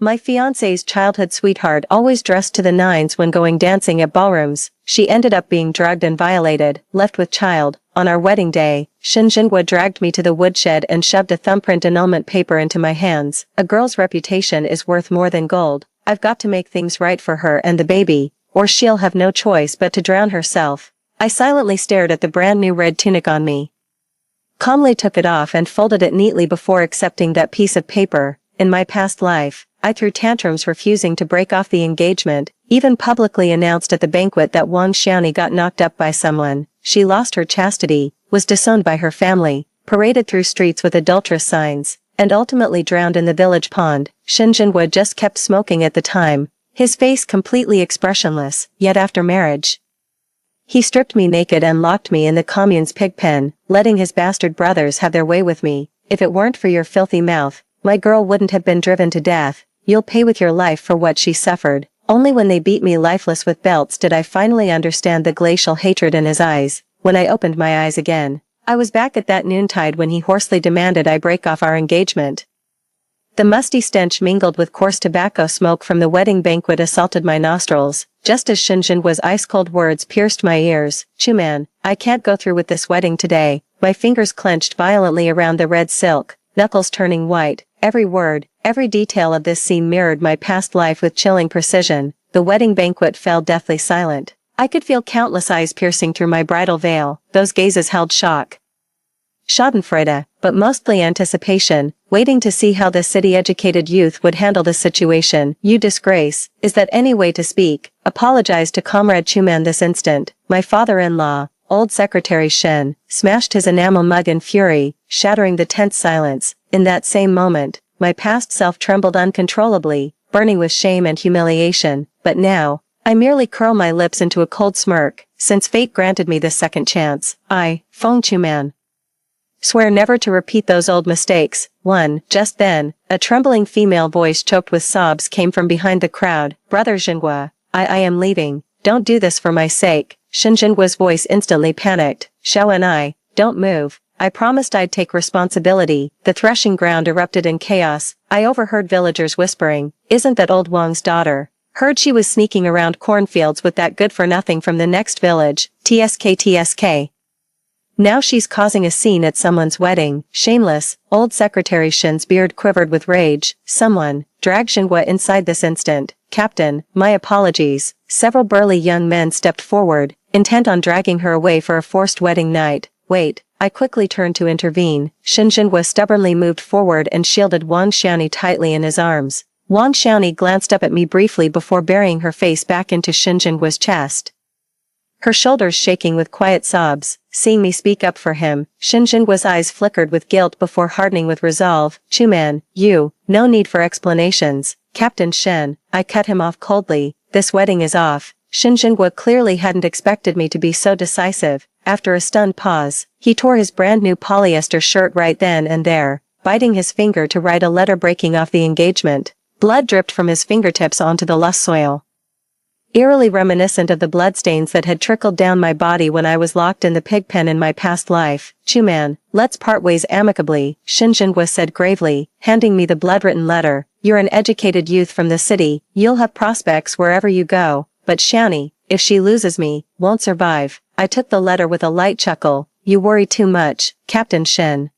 My fiancé's childhood sweetheart, always dressed to the nines when going dancing at ballrooms, she ended up being drugged and violated, left with child. On our wedding day, Shin Jinhua dragged me to the woodshed and shoved a thumbprint annulment paper into my hands. A girl's reputation is worth more than gold. I've got to make things right for her and the baby, or she'll have no choice but to drown herself. I silently stared at the brand new red tunic on me. Calmly took it off and folded it neatly before accepting that piece of paper. In my past life, I threw tantrums refusing to break off the engagement, even publicly announced at the banquet that Wang Xiaoni got knocked up by someone. She lost her chastity, was disowned by her family, paraded through streets with adulterous signs, and ultimately drowned in the village pond. Shin Jinhua just kept smoking at the time, his face completely expressionless, yet after marriage, he stripped me naked and locked me in the commune's pig pen, letting his bastard brothers have their way with me. If it weren't for your filthy mouth, my girl wouldn't have been driven to death. You'll pay with your life for what she suffered. Only when they beat me lifeless with belts did I finally understand the glacial hatred in his eyes. When I opened my eyes again, I was back at that noontide when he hoarsely demanded I break off our engagement. The musty stench mingled with coarse tobacco smoke from the wedding banquet assaulted my nostrils, just as Shin Jinhua's ice-cold words pierced my ears. Chuman, I can't go through with this wedding today. My fingers clenched violently around the red silk, knuckles turning white. Every word, every detail of this scene mirrored my past life with chilling precision. The wedding banquet fell deathly silent. I could feel countless eyes piercing through my bridal veil. Those gazes held shock, schadenfreude, but mostly anticipation, waiting to see how the city-educated youth would handle the situation. You disgrace, is that any way to speak? Apologized to Comrade Chuman this instant. My father-in-law, old Secretary Shen, smashed his enamel mug in fury, shattering the tense silence. In that same moment, my past self trembled uncontrollably, burning with shame and humiliation. But now, I merely curl my lips into a cold smirk, since fate granted me this second chance. I, Feng Chuman, swear never to repeat those old mistakes. Just then, a trembling female voice choked with sobs came from behind the crowd. Brother Jinhua, I am leaving. Don't do this for my sake. Shin Jinhua's voice instantly panicked. Xiao and I, don't move. I promised I'd take responsibility. The threshing ground erupted in chaos. I overheard villagers whispering, isn't that old Wang's daughter? Heard she was sneaking around cornfields with that good-for-nothing from the next village. TSK. Now she's causing a scene at someone's wedding. Shameless. Old Secretary Shen's beard quivered with rage. Someone, drag Jinhua inside this instant. Captain, my apologies. Several burly young men stepped forward, intent on dragging her away for a forced wedding night. Wait. I quickly turned to intervene. Shin Jinhua stubbornly moved forward and shielded Wang Xiaoni tightly in his arms. Wang Xiaoni glanced up at me briefly before burying her face back into Shin Jinhua's chest, her shoulders shaking with quiet sobs. Seeing me speak up for him, Shin Jinhua's eyes flickered with guilt before hardening with resolve. Chuman, no need for explanations. Captain Shen, I cut him off coldly. This wedding is off. Shin Jinhua clearly hadn't expected me to be so decisive. After a stunned pause, he tore his brand new polyester shirt right then and there, biting his finger to write a letter breaking off the engagement. Blood dripped from his fingertips onto the loess soil, eerily reminiscent of the bloodstains that had trickled down my body when I was locked in the pig pen in my past life. Chuman, let's part ways amicably, Shin Jinhua said gravely, handing me the blood-written letter. You're an educated youth from the city, you'll have prospects wherever you go, but Xiaoni, if she loses me, won't survive. I took the letter with a light chuckle. You worry too much, Captain Shen.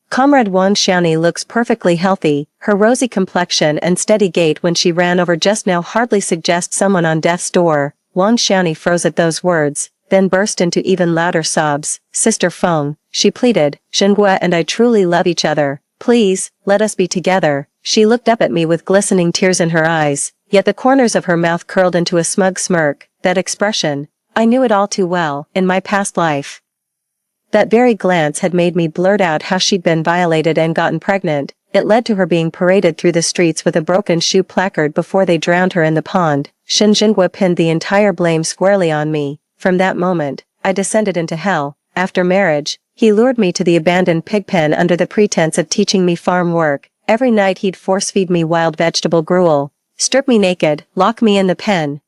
Comrade Wang Xiaoni looks perfectly healthy. Her rosy complexion and steady gait when she ran over just now hardly suggest someone on death's door. Wang Xiaoni froze at those words, then burst into even louder sobs. Sister Feng, she pleaded, Jinhua and I truly love each other. Please, let us be together. She looked up at me with glistening tears in her eyes, yet the corners of her mouth curled into a smug smirk. That expression, I knew it all too well. In my past life, that very glance had made me blurt out how she'd been violated and gotten pregnant. It led to her being paraded through the streets with a broken shoe placard before they drowned her in the pond. Shin Jinhua pinned the entire blame squarely on me. From that moment, I descended into hell. After marriage, he lured me to the abandoned pig pen under the pretense of teaching me farm work. Every night he'd force-feed me wild vegetable gruel, strip me naked, lock me in the pen,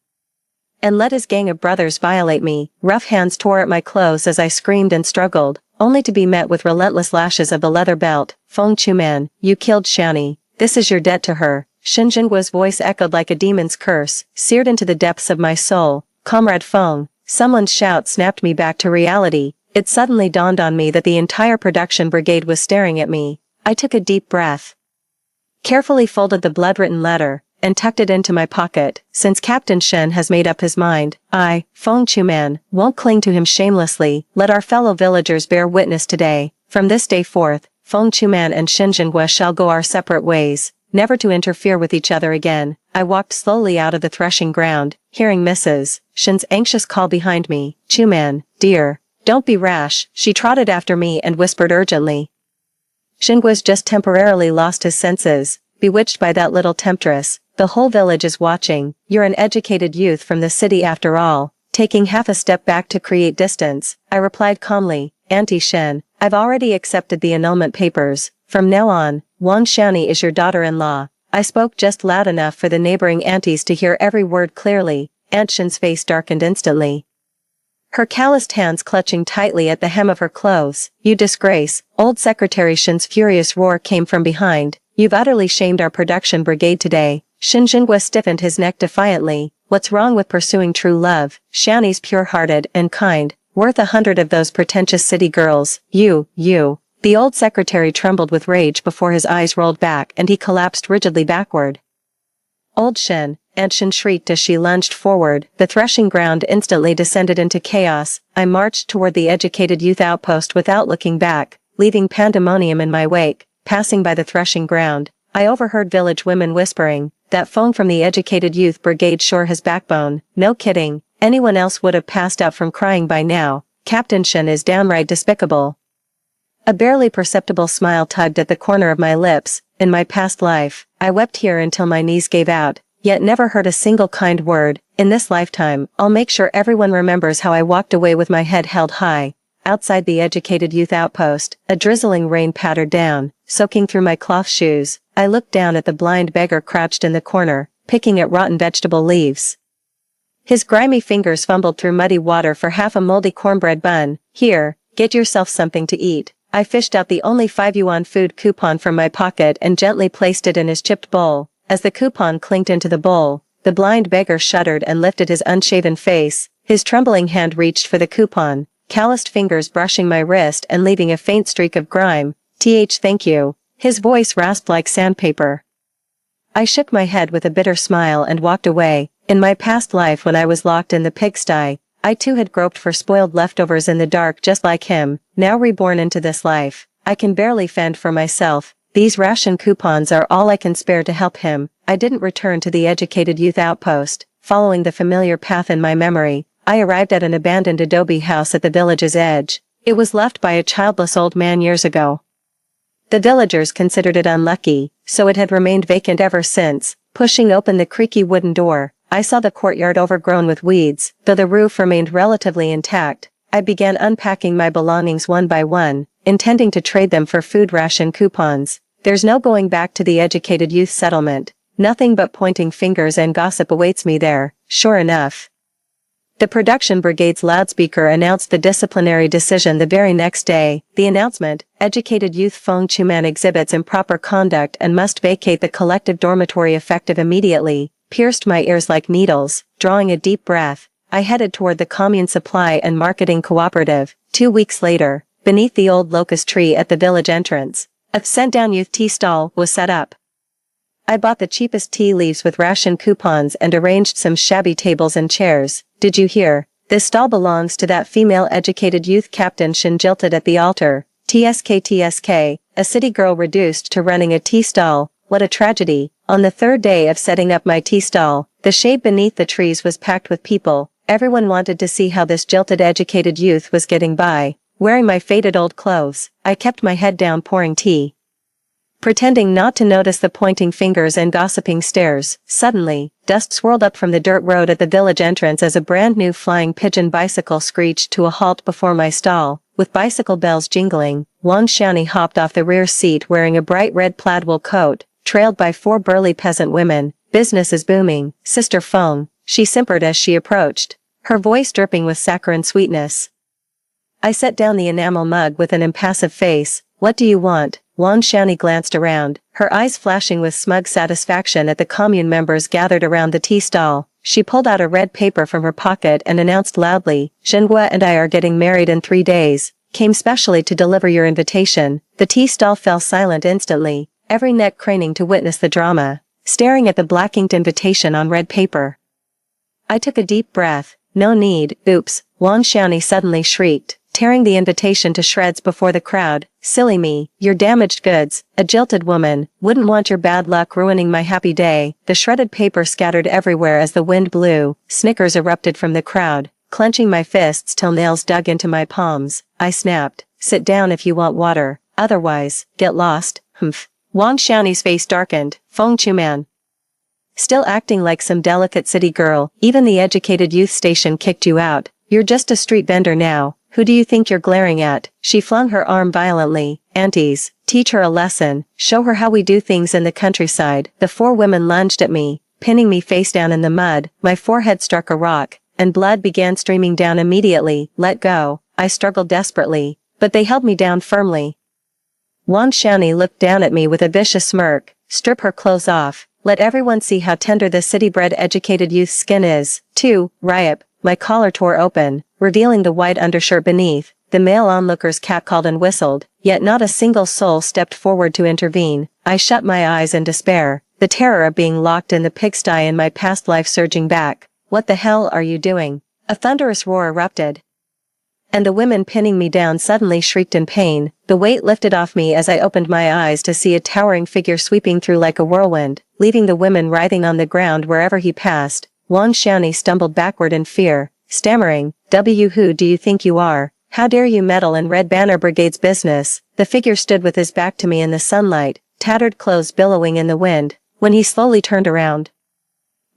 and let his gang of brothers violate me. Rough hands tore at my clothes as I screamed and struggled, only to be met with relentless lashes of the leather belt. Feng Chuman, you killed Xiaoni. This is your debt to her. Shinjingua's voice echoed like a demon's curse, seared into the depths of my soul. Comrade Feng, someone's shout snapped me back to reality. It suddenly dawned on me that the entire production brigade was staring at me. I took a deep breath, carefully folded the blood-written letter, and tucked it into my pocket. Since Captain Shen has made up his mind, I, Feng Chuman, won't cling to him shamelessly. Let our fellow villagers bear witness today. From this day forth, Feng Chuman and Shinjingua shall go our separate ways, never to interfere with each other again. I walked slowly out of the threshing ground, hearing Mrs. Shen's anxious call behind me. Chuman, dear, don't be rash. She trotted after me and whispered urgently. Shingua's just temporarily lost his senses, bewitched by that little temptress. The whole village is watching. You're an educated youth from the city after all. Taking half a step back to create distance, I replied calmly, Auntie Shen, I've already accepted the annulment papers. From now on, Wang Xiaoni is your daughter-in-law. I spoke just loud enough for the neighboring aunties to hear every word clearly. Aunt Shen's face darkened instantly, her calloused hands clutching tightly at the hem of her clothes. You disgrace! Old Secretary Shen's furious roar came from behind. You've utterly shamed our production brigade today. Shinjingua stiffened his neck defiantly. What's wrong with pursuing true love? Xiaoni's pure-hearted and kind, worth 100 of those pretentious city girls. You. The old secretary trembled with rage before his eyes rolled back and he collapsed rigidly backward. Old Shen, Aunt Shen shrieked as she lunged forward. The threshing ground instantly descended into chaos. I marched toward the educated youth outpost without looking back, leaving pandemonium in my wake. Passing by the threshing ground, I overheard village women whispering, that Feng from the educated youth brigade sure has backbone. No kidding, anyone else would have passed out from crying by now. Captain Shen is downright despicable. A barely perceptible smile tugged at the corner of my lips. In my past life, I wept here until my knees gave out, yet never heard a single kind word. In this lifetime, I'll make sure everyone remembers how I walked away with my head held high. Outside the educated youth outpost, a drizzling rain pattered down, soaking through my cloth shoes. I looked down at the blind beggar crouched in the corner, picking at rotten vegetable leaves. His grimy fingers fumbled through muddy water for half a moldy cornbread bun. Here, get yourself something to eat. I fished out the only 5 yuan food coupon from my pocket and gently placed it in his chipped bowl. As the coupon clinked into the bowl, the blind beggar shuddered and lifted his unshaven face. His trembling hand reached for the coupon, calloused fingers brushing my wrist and leaving a faint streak of grime. Thank you. His voice rasped like sandpaper. I shook my head with a bitter smile and walked away. In my past life when I was locked in the pigsty, I too had groped for spoiled leftovers in the dark just like him. Now reborn into this life, I can barely fend for myself. These ration coupons are all I can spare to help him. I didn't return to the educated youth outpost. Following the familiar path in my memory, I arrived at an abandoned adobe house at the village's edge. It was left by a childless old man years ago. The villagers considered it unlucky, so it had remained vacant ever since. Pushing open the creaky wooden door, I saw the courtyard overgrown with weeds, though the roof remained relatively intact. I began unpacking my belongings one by one, intending to trade them for food ration coupons. There's no going back to the educated youth settlement. Nothing but pointing fingers and gossip awaits me there. Sure enough, the production brigade's loudspeaker announced the disciplinary decision the very next day. The announcement, educated youth Feng Chuman exhibits improper conduct and must vacate the collective dormitory effective immediately, pierced my ears like needles. Drawing a deep breath, I headed toward the Commune Supply and Marketing Cooperative. 2 weeks later, beneath the old locust tree at the village entrance, a sent-down youth tea stall was set up. I bought the cheapest tea leaves with ration coupons and arranged some shabby tables and chairs. Did you hear? This stall belongs to that female educated youth Captain Shen jilted at the altar. TSK, a city girl reduced to running a tea stall. What a tragedy. On the third day of setting up my tea stall, the shade beneath the trees was packed with people. Everyone wanted to see how this jilted educated youth was getting by. Wearing my faded old clothes, I kept my head down pouring tea, pretending not to notice the pointing fingers and gossiping stares. Suddenly, dust swirled up from the dirt road at the village entrance as a brand new flying pigeon bicycle screeched to a halt before my stall. With bicycle bells jingling, Wang Xiaoni hopped off the rear seat wearing a bright red plaid wool coat, trailed by 4 burly peasant women. Business is booming, Sister Feng, she simpered as she approached, her voice dripping with saccharine sweetness. I set down the enamel mug with an impassive face. What do you want? Wang Xiaoni glanced around, her eyes flashing with smug satisfaction at the commune members gathered around the tea stall. She pulled out a red paper from her pocket and announced loudly, "Zhenhua and I are getting married in 3 days. Came specially to deliver your invitation." The tea stall fell silent instantly, every neck craning to witness the drama, staring at the black-inked invitation on red paper. I took a deep breath. "No need." "Oops," Wang Xiaoni suddenly shrieked, tearing the invitation to shreds before the crowd. "Silly me, you're damaged goods, a jilted woman, wouldn't want your bad luck ruining my happy day." The shredded paper scattered everywhere as the wind blew, snickers erupted from the crowd. Clenching my fists till nails dug into my palms, I snapped, "Sit down if you want water, otherwise, get lost." "Humph." Wang Xiaoni's face darkened. "Feng Chuman. Still acting like some delicate city girl, even the educated youth station kicked you out. You're just a street vendor now. Who do you think you're glaring at?" She flung her arm violently. "Aunties, teach her a lesson, show her how we do things in the countryside." The 4 women lunged at me, pinning me face down in the mud. My forehead struck a rock, and blood began streaming down immediately. "Let go." I struggled desperately, but they held me down firmly. Wang Xiaoni looked down at me with a vicious smirk. "Strip her clothes off. Let everyone see how tender the city-bred educated youth's skin is." 2. Riot. My collar tore open, revealing the white undershirt beneath. The male onlookers catcalled and whistled, yet not a single soul stepped forward to intervene. I shut my eyes in despair, the terror of being locked in the pigsty in my past life surging back. "What the hell are you doing?" A thunderous roar erupted, and the women pinning me down suddenly shrieked in pain. The weight lifted off me as I opened my eyes to see a towering figure sweeping through like a whirlwind, leaving the women writhing on the ground wherever he passed. Wang Xiaoni stumbled backward in fear, stammering, Who do you think you are? How dare you meddle in Red Banner Brigade's business?" The figure stood with his back to me in the sunlight, tattered clothes billowing in the wind. When he slowly turned around,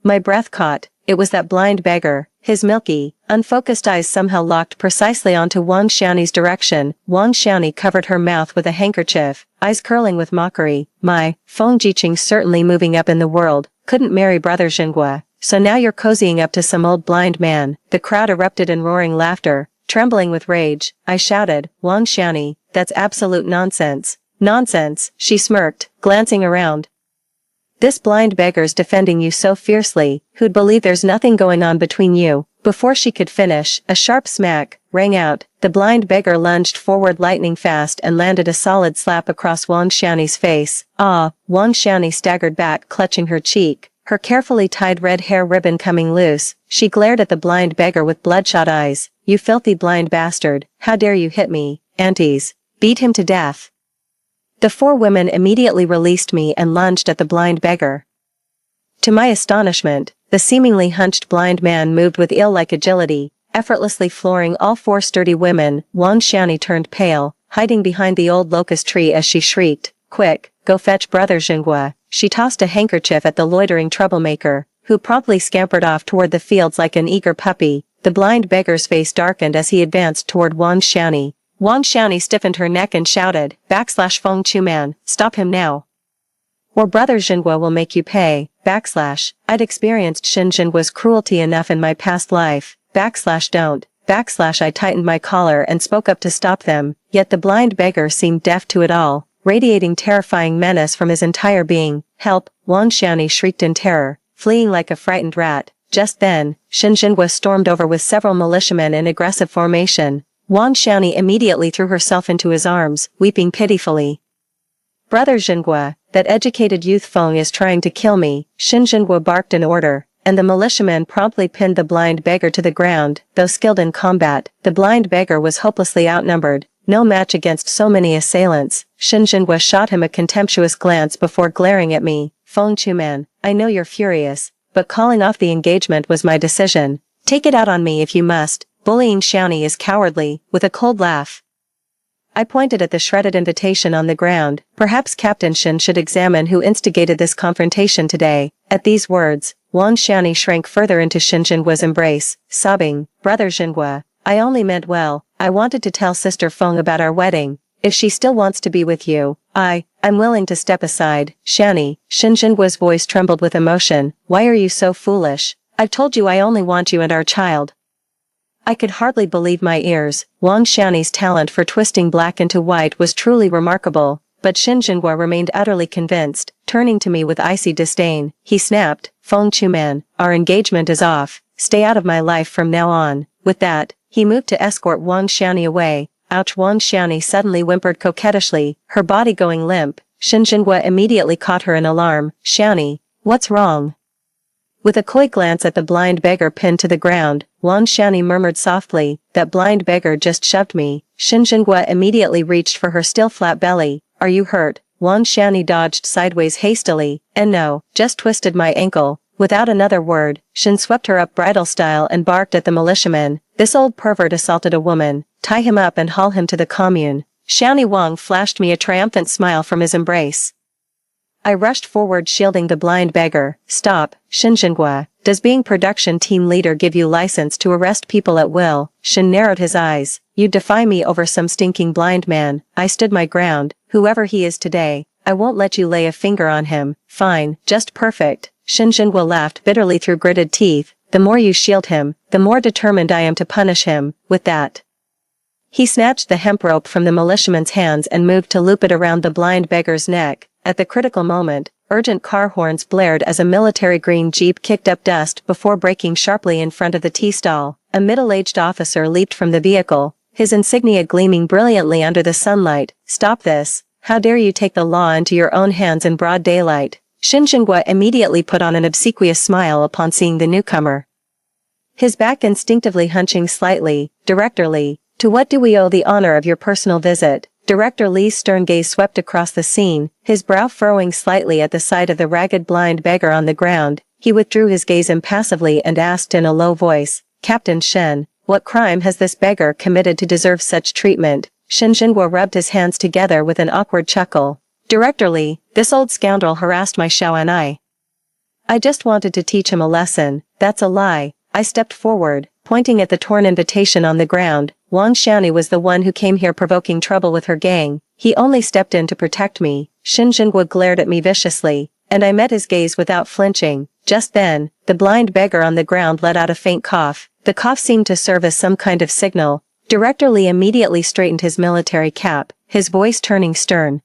my breath caught. It was that blind beggar. His milky, unfocused eyes somehow locked precisely onto Wang Xiaoni's direction. Wang Xiaoni covered her mouth with a handkerchief, eyes curling with mockery. "My, Feng Jiqing certainly moving up in the world, couldn't marry brother Zhenhua. So now you're cozying up to some old blind man." The crowd erupted in roaring laughter. Trembling with rage, I shouted, "Wang Xiaoni, that's absolute nonsense." "Nonsense," she smirked, glancing around. "This blind beggar's defending you so fiercely, who'd believe there's nothing going on between you?" Before she could finish, a sharp smack rang out. The blind beggar lunged forward lightning fast and landed a solid slap across Wang Xiaoni's face. "Ah!" Wang Xiaoni staggered back, clutching her cheek, her carefully tied red hair ribbon coming loose. She glared at the blind beggar with bloodshot eyes. "You filthy blind bastard, how dare you hit me? Aunties, beat him to death." The 4 women immediately released me and lunged at the blind beggar. To my astonishment, the seemingly hunched blind man moved with eel-like agility, effortlessly flooring all 4 sturdy women. Wang Xiaoni turned pale, hiding behind the old locust tree as she shrieked, "Quick, go fetch brother Zhenhua." She tossed a handkerchief at the loitering troublemaker, who promptly scampered off toward the fields like an eager puppy. The blind beggar's face darkened as he advanced toward Wang Xiaoni. Wang Xiaoni stiffened her neck and shouted, /Feng Chuman, stop him now, or brother Zhenhua will make you pay. I'd experienced Zhenhua's cruelty enough in my past life. Don't. I tightened my collar and spoke up to stop them, yet the blind beggar seemed deaf to it all, radiating terrifying menace from his entire being. "Help!" Wang Xiaoni shrieked in terror, fleeing like a frightened rat. Just then, Zhenhua stormed over with several militiamen in aggressive formation. Wang Xiaoni immediately threw herself into his arms, weeping pitifully. "Brother Zhenhua, that educated youth Feng is trying to kill me." Zhenhua barked in order, and the militiamen promptly pinned the blind beggar to the ground. Though skilled in combat, the blind beggar was hopelessly outnumbered, no match against so many assailants. Zhenhua shot him a contemptuous glance before glaring at me. "Feng Chuman, I know you're furious, but calling off the engagement was my decision. Take it out on me if you must. Bullying Xiaoni is cowardly." With a cold laugh, I pointed at the shredded invitation on the ground. "Perhaps Captain Shen should examine who instigated this confrontation today." At these words, Wang Xiaoni shrank further into Zhenhua's embrace, sobbing, "Brother Zhenhua, I only meant well. I wanted to tell Sister Feng about our wedding. If she still wants to be with you, I'm willing to step aside." "Xiaoni," Zhenhua's voice trembled with emotion, "why are you so foolish? I've told you I only want you and our child." I could hardly believe my ears. Wang Xiaoni's talent for twisting black into white was truly remarkable, but Shin Jinhua remained utterly convinced, turning to me with icy disdain. He snapped, "Feng Chuman, our engagement is off. Stay out of my life from now on." With that, he moved to escort Wang Xiaoni away. Ouch! Wang Xiaoni suddenly whimpered coquettishly, her body going limp. Shin Jinhua immediately caught her in alarm. "Xiaoni, what's wrong?" With a coy glance at the blind beggar pinned to the ground, Wang Xiaoni murmured softly, "That blind beggar just shoved me." Shin Jinhua immediately reached for her still flat belly. "Are you hurt?" Wang Xiaoni dodged sideways hastily, "And no, just twisted my ankle." Without another word, Shin swept her up bridal style and barked at the militiaman. "This old pervert assaulted a woman. Tie him up and haul him to the commune." Xiaoni Wang flashed me a triumphant smile from his embrace. I rushed forward shielding the blind beggar. "Stop, Shin Jinhua. Does being production team leader give you license to arrest people at will?" Shin narrowed his eyes. "You defy me over some stinking blind man." I stood my ground. "Whoever he is today, I won't let you lay a finger on him." "Fine, just perfect." Shin Jinhua laughed bitterly through gritted teeth. "The more you shield him, the more determined I am to punish him." With that, he snatched the hemp rope from the militiaman's hands and moved to loop it around the blind beggar's neck. At the critical moment, urgent car horns blared as a military green jeep kicked up dust before braking sharply in front of the tea stall. A middle-aged officer leaped from the vehicle, his insignia gleaming brilliantly under the sunlight. "Stop this. How dare you take the law into your own hands in broad daylight?" Shin Jinhua immediately put on an obsequious smile upon seeing the newcomer, his back instinctively hunching slightly. "Director Li, to what do we owe the honor of your personal visit?" Director Li's stern gaze swept across the scene, his brow furrowing slightly at the sight of the ragged blind beggar on the ground. He withdrew his gaze impassively and asked in a low voice, "Captain Shen, what crime has this beggar committed to deserve such treatment?" Shin Jinhua rubbed his hands together with an awkward chuckle. "Director Li, this old scoundrel harassed my Xiao. I just wanted to teach him a lesson." "That's a lie." I stepped forward, pointing at the torn invitation on the ground. "Wang Xiaoni was the one who came here provoking trouble with her gang. He only stepped in to protect me." Shin Jinhua glared at me viciously, and I met his gaze without flinching. Just then, the blind beggar on the ground let out a faint cough. The cough seemed to serve as some kind of signal. Director Li immediately straightened his military cap, his voice turning stern.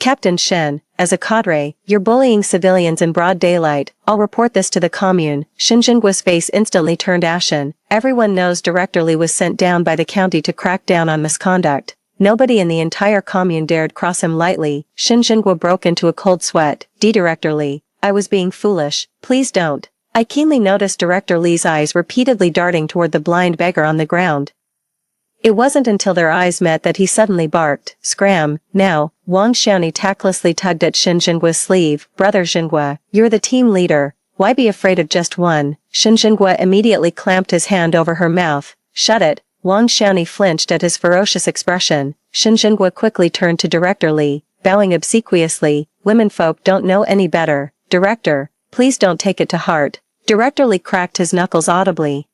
"Captain Shen, as a cadre, you're bullying civilians in broad daylight. I'll report this to the commune." Shin Jinhua's face instantly turned ashen. Everyone knows Director Li was sent down by the county to crack down on misconduct. Nobody in the entire commune dared cross him lightly. Shin Jinhua broke into a cold sweat. Director Li, I was being foolish. Please don't." I keenly noticed Director Li's eyes repeatedly darting toward the blind beggar on the ground. It wasn't until their eyes met that he suddenly barked, "Scram, now." Wang Xiaoni tactlessly tugged at Shin Jinhua's sleeve. "Brother Jinhua, you're the team leader. Why be afraid of just one?" Shin Jinhua immediately clamped his hand over her mouth. "Shut it." Wang Xiaoni flinched at his ferocious expression. Shin Jinhua quickly turned to Director Li, bowing obsequiously. "Womenfolk don't know any better. Director, please don't take it to heart." Director Li cracked his knuckles audibly.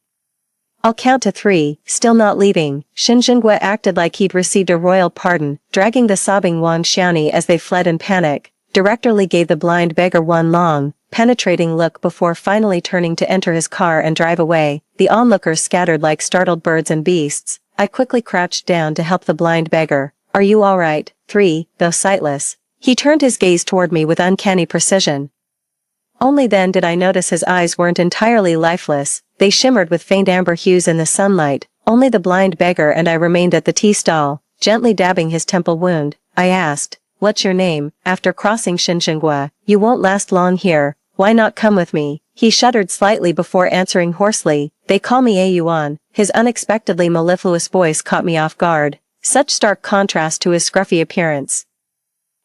"I'll count to 3, still not leaving." Shin Jinhua acted like he'd received a royal pardon, dragging the sobbing Wang Xiaoni as they fled in panic. Director Li gave the blind beggar one long, penetrating look before finally turning to enter his car and drive away. The onlookers scattered like startled birds and beasts. I quickly crouched down to help the blind beggar. "Are you all right?" 3, though sightless. He turned his gaze toward me with uncanny precision. Only then did I notice his eyes weren't entirely lifeless. They shimmered with faint amber hues in the sunlight. Only the blind beggar and I remained at the tea stall, gently dabbing his temple wound. I asked, "What's your name?" After crossing Shin Jinhua, "You won't last long here. Why not come with me?" He shuddered slightly before answering hoarsely, "They call me Yuan." His unexpectedly mellifluous voice caught me off guard. Such stark contrast to his scruffy appearance.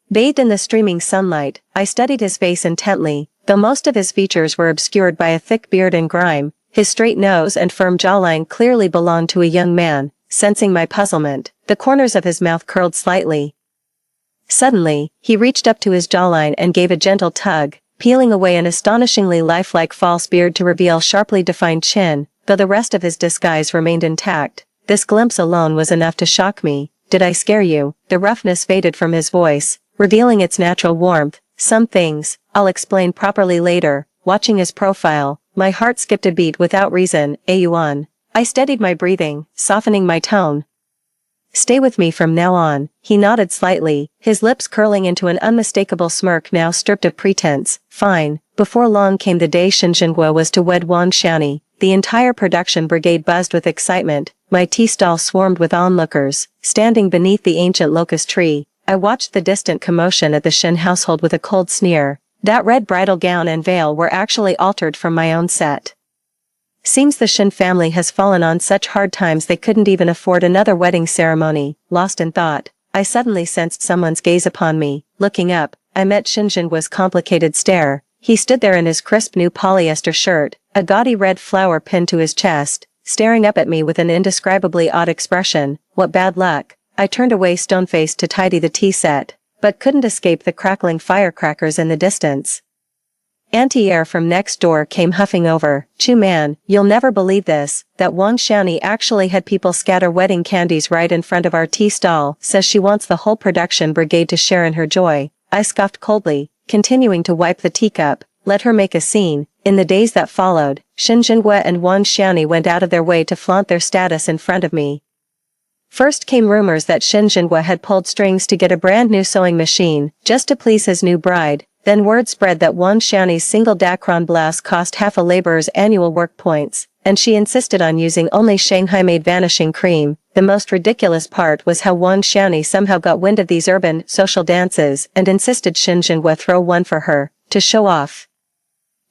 Bathed in the streaming sunlight, I studied his face intently. Though most of his features were obscured by a thick beard and grime, his straight nose and firm jawline clearly belonged to a young man. Sensing my puzzlement, the corners of his mouth curled slightly. Suddenly, he reached up to his jawline and gave a gentle tug, peeling away an astonishingly lifelike false beard to reveal sharply defined chin, though the rest of his disguise remained intact. This glimpse alone was enough to shock me. "Did I scare you?" The roughness faded from his voice, revealing its natural warmth. "Some things, I'll explain properly later." Watching his profile, my heart skipped a beat without reason. Yuan. I steadied my breathing, softening my tone. Stay with me from now on. He nodded slightly, his lips curling into an unmistakable smirk now stripped of pretense. Fine. Before long came the day Shen Jinhua was to wed Wang Xiaoni. The entire production brigade buzzed with excitement. My tea stall swarmed with onlookers. Standing beneath the ancient locust tree, I watched the distant commotion at the Shen household with a cold sneer. That red bridal gown and veil were actually altered from my own set. Seems the Shen family has fallen on such hard times they couldn't even afford another wedding ceremony. Lost in thought, I suddenly sensed someone's gaze upon me. Looking up, I met Shen Jinhua's complicated stare. He stood there in his crisp new polyester shirt, a gaudy red flower pinned to his chest, staring up at me with an indescribably odd expression. What bad luck. I turned away stone-faced to tidy the tea set, but couldn't escape the crackling firecrackers in the distance. Anti-air from next door came huffing over. Chu man, you'll never believe this, that Wang Xiaoni actually had people scatter wedding candies right in front of our tea stall. Says she wants the whole production brigade to share in her joy. I scoffed coldly, continuing to wipe the teacup. Let her make a scene. In the days that followed, Shen Jinhua and Wang Xiaoni went out of their way to flaunt their status in front of me. First came rumors that Shen Jinhua had pulled strings to get a brand new sewing machine, just to please his new bride. Then word spread that Wang Xiaoni's single Dacron blouse cost half a laborer's annual work points, and she insisted on using only Shanghai-made vanishing cream. The most ridiculous part was how Wang Xiaoni somehow got wind of these urban, social dances and insisted Shen Jinhua throw one for her, to show off.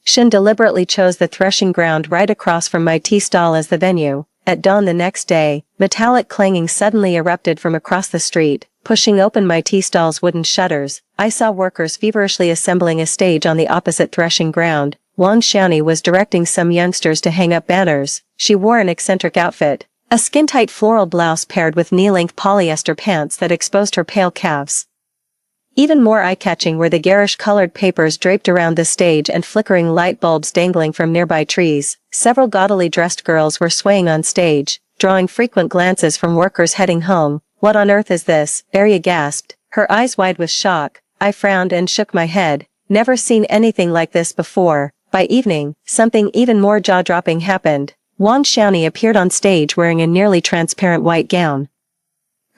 Shen deliberately chose the threshing ground right across from my tea stall as the venue. At dawn the next day, metallic clanging suddenly erupted from across the street, pushing open my tea stall's wooden shutters. I saw workers feverishly assembling a stage on the opposite threshing ground. Wang Xiaoni was directing some youngsters to hang up banners. She wore an eccentric outfit, a skin-tight floral blouse paired with knee-length polyester pants that exposed her pale calves. Even more eye-catching were the garish-colored papers draped around the stage and flickering light bulbs dangling from nearby trees. Several gaudily dressed girls were swaying on stage, drawing frequent glances from workers heading home. What on earth is this? Arya gasped, her eyes wide with shock. I frowned and shook my head. Never seen anything like this before. By evening, something even more jaw-dropping happened. Wang Xiaoni appeared on stage wearing a nearly transparent white gown.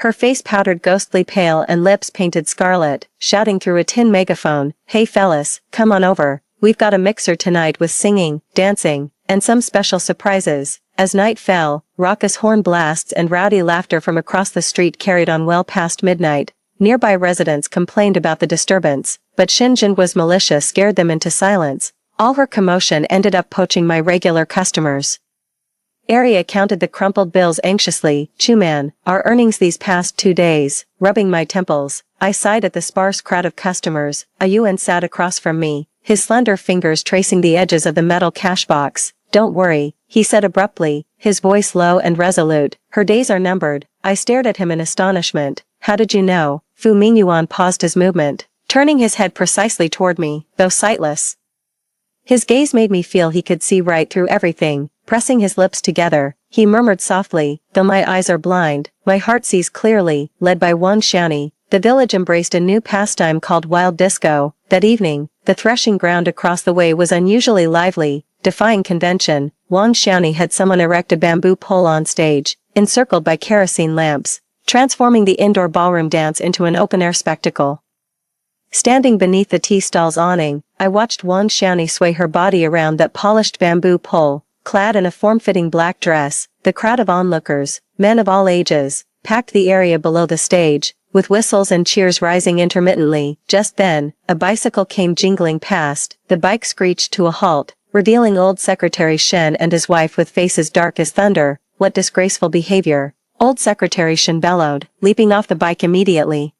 Her face powdered ghostly pale and lips painted scarlet, shouting through a tin megaphone, "Hey fellas, come on over. We've got a mixer tonight with singing, dancing, and some special surprises." As night fell, raucous horn blasts and rowdy laughter from across the street carried on well past midnight. Nearby residents complained about the disturbance, but Shen Jinhua's militia scared them into silence. All her commotion ended up poaching my regular customers. Arya counted the crumpled bills anxiously. Chu man, our earnings these past 2 days. Rubbing my temples, I sighed at the sparse crowd of customers. A Yuan sat across from me, his slender fingers tracing the edges of the metal cash box. Don't worry, he said abruptly, his voice low and resolute. Her days are numbered. I stared at him in astonishment. How did you know? Fu Mingyuan paused his movement, turning his head precisely toward me, though sightless. His gaze made me feel he could see right through everything. Pressing his lips together, he murmured softly, "Though my eyes are blind, my heart sees clearly." Led by Wang Xiaoni, the village embraced a new pastime called wild disco. That evening, the threshing ground across the way was unusually lively. Defying convention, Wang Xiaoni had someone erect a bamboo pole on stage, encircled by kerosene lamps, transforming the indoor ballroom dance into an open-air spectacle. Standing beneath the tea stall's awning, I watched Wang Xiaoni sway her body around that polished bamboo pole. Clad in a form-fitting black dress, the crowd of onlookers, men of all ages, packed the area below the stage, with whistles and cheers rising intermittently. Just then, a bicycle came jingling past. The bike screeched to a halt, revealing old Secretary Shen and his wife with faces dark as thunder. What disgraceful behavior! Old Secretary Shen bellowed, leaping off the bike immediately.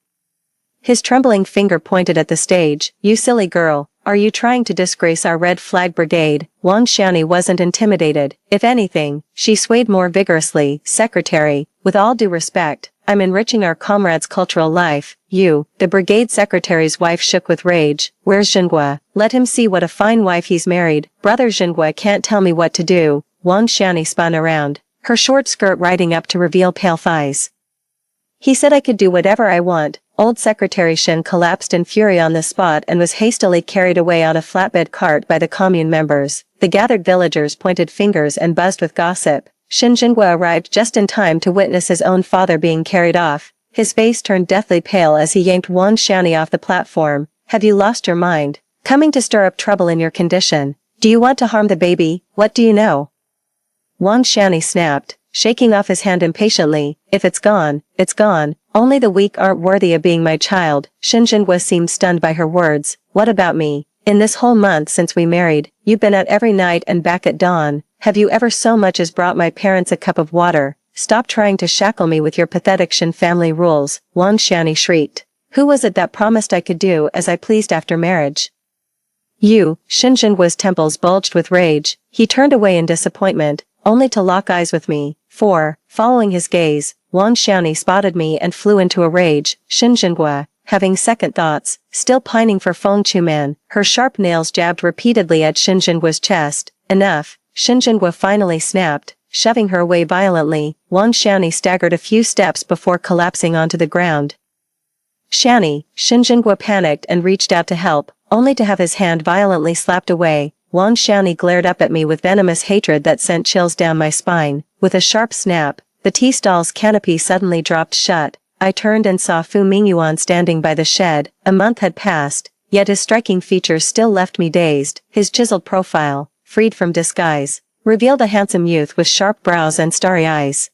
His trembling finger pointed at the stage. "You silly girl, are you trying to disgrace our red flag brigade?" Wang Xiaoni wasn't intimidated. If anything, she swayed more vigorously. "Secretary, with all due respect, I'm enriching our comrades' cultural life." "You," the brigade secretary's wife shook with rage. "Where's Jinhua? Let him see what a fine wife he's married." "Brother Jinhua can't tell me what to do." Wang Xiaoni spun around, her short skirt riding up to reveal pale thighs. "He said I could do whatever I want." Old Secretary Shen collapsed in fury on the spot and was hastily carried away on a flatbed cart by the commune members. The gathered villagers pointed fingers and buzzed with gossip. Shinjinhua arrived just in time to witness his own father being carried off. His face turned deathly pale as he yanked Wang Xiani off the platform. Have you lost your mind? Coming to stir up trouble in your condition. Do you want to harm the baby? What do you know? Wang Xiani snapped, shaking off his hand impatiently. If it's gone, it's gone. Only the weak aren't worthy of being my child. Shinjinhua seemed stunned by her words. What about me? In this whole month since we married, you've been out every night and back at dawn. Have you ever so much as brought my parents a cup of water? Stop trying to shackle me with your pathetic Shin family rules, Wang Xiani shrieked. Who was it that promised I could do as I pleased after marriage? You. Shinjinhua's temples bulged with rage. He turned away in disappointment, only to lock eyes with me. Following his gaze, Wang Xiani spotted me and flew into a rage. Shinjinhua, having second thoughts, still pining for Feng Chuman, her sharp nails jabbed repeatedly at Shinjinhua's chest. Enough. Shinjinhua finally snapped, shoving her away violently. Wang Xiani staggered a few steps before collapsing onto the ground. Xiani, Shinjinhua panicked and reached out to help, only to have his hand violently slapped away. Wang Xiani glared up at me with venomous hatred that sent chills down my spine. With a sharp snap, the tea stall's canopy suddenly dropped shut. I turned and saw Fu Mingyuan standing by the shed. A month had passed, yet his striking features still left me dazed. His chiseled profile, freed from disguise, revealed a handsome youth with sharp brows and starry eyes.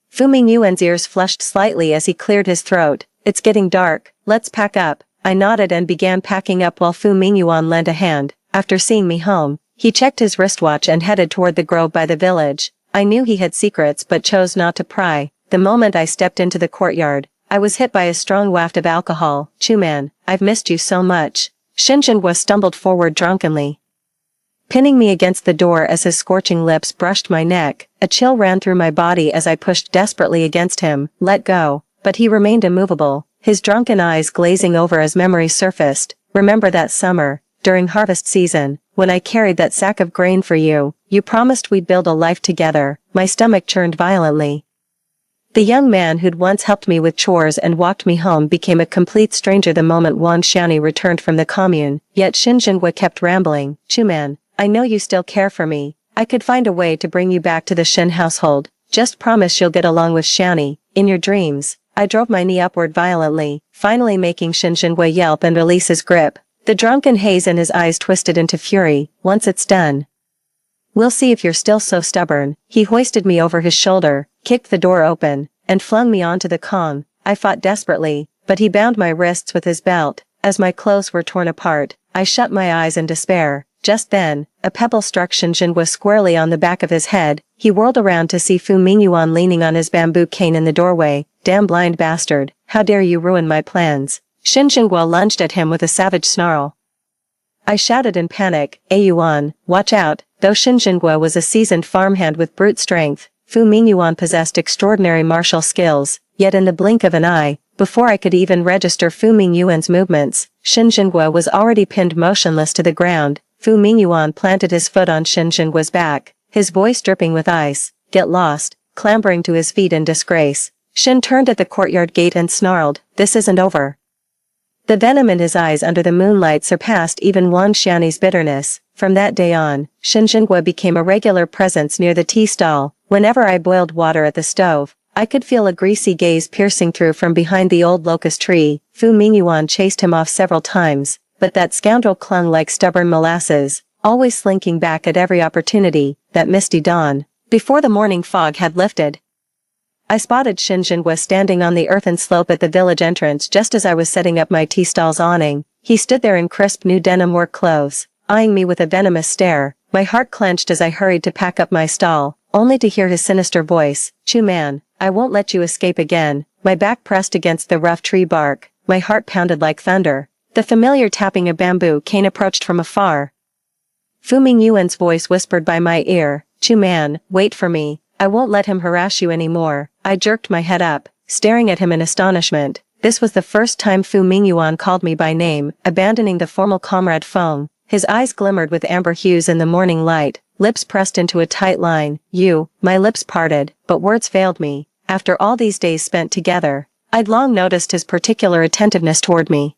Fu Mingyuan's ears flushed slightly as he cleared his throat. It's getting dark, let's pack up. I nodded and began packing up while Fu Mingyuan lent a hand. After seeing me home, he checked his wristwatch and headed toward the grove by the village. I knew he had secrets but chose not to pry. The moment I stepped into the courtyard, I was hit by a strong waft of alcohol. Chuman, I've missed you so much. Shinjinhua stumbled forward drunkenly, pinning me against the door as his scorching lips brushed my neck. A chill ran through my body as I pushed desperately against him. Let go. But he remained immovable, his drunken eyes glazing over as memory surfaced. Remember that summer, during harvest season, when I carried that sack of grain for you, you promised we'd build a life together. My stomach churned violently. The young man who'd once helped me with chores and walked me home became a complete stranger the moment Wang Xiani returned from the commune, yet Shinjinhua kept rambling. Chuman, I know you still care for me. I could find a way to bring you back to the Shin household. Just promise you'll get along with Xiani, in your dreams. I drove my knee upward violently, finally making Shinjinhua yelp and release his grip. The drunken haze in his eyes twisted into fury. Once it's done, we'll see if you're still so stubborn. He hoisted me over his shoulder, kicked the door open, and flung me onto the con. I fought desperately, but he bound my wrists with his belt. As my clothes were torn apart, I shut my eyes in despair. Just then, a pebble struck Shinjinhua squarely on the back of his head. He whirled around to see Fu Mingyuan leaning on his bamboo cane in the doorway. Damn blind bastard, how dare you ruin my plans. Shinjinhua lunged at him with a savage snarl. I shouted in panic, Ayuan, watch out. Though Shinjinhua was a seasoned farmhand with brute strength, Fu Mingyuan possessed extraordinary martial skills, yet in the blink of an eye, before I could even register Fu Mingyuan's movements, Shinjinhua was already pinned motionless to the ground. Fu Mingyuan planted his foot on Shinjinhua's back, his voice dripping with ice. Get lost, clambering to his feet in disgrace. Shin turned at the courtyard gate and snarled, this isn't over. The venom in his eyes under the moonlight surpassed even Wang Xiani's bitterness. From that day on, Shinjinhua became a regular presence near the tea stall. Whenever I boiled water at the stove, I could feel a greasy gaze piercing through from behind the old locust tree. Fu Mingyuan chased him off several times, but that scoundrel clung like stubborn molasses, always slinking back at every opportunity. That misty dawn, before the morning fog had lifted, I spotted Shinjinhua standing on the earthen slope at the village entrance just as I was setting up my tea stall's awning. He stood there in crisp new denim work clothes, eyeing me with a venomous stare. My heart clenched as I hurried to pack up my stall, only to hear his sinister voice. Chuman, I won't let you escape again. My back pressed against the rough tree bark, my heart pounded like thunder. The familiar tapping of bamboo cane approached from afar. Fu Mingyuan's voice whispered by my ear, Chuman, wait for me. I won't let him harass you anymore. I jerked my head up, staring at him in astonishment. This was the first time Fu Mingyuan called me by name, abandoning the formal comrade Feng. His eyes glimmered with amber hues in the morning light, lips pressed into a tight line. My lips parted, but words failed me. After all these days spent together, I'd long noticed his particular attentiveness toward me.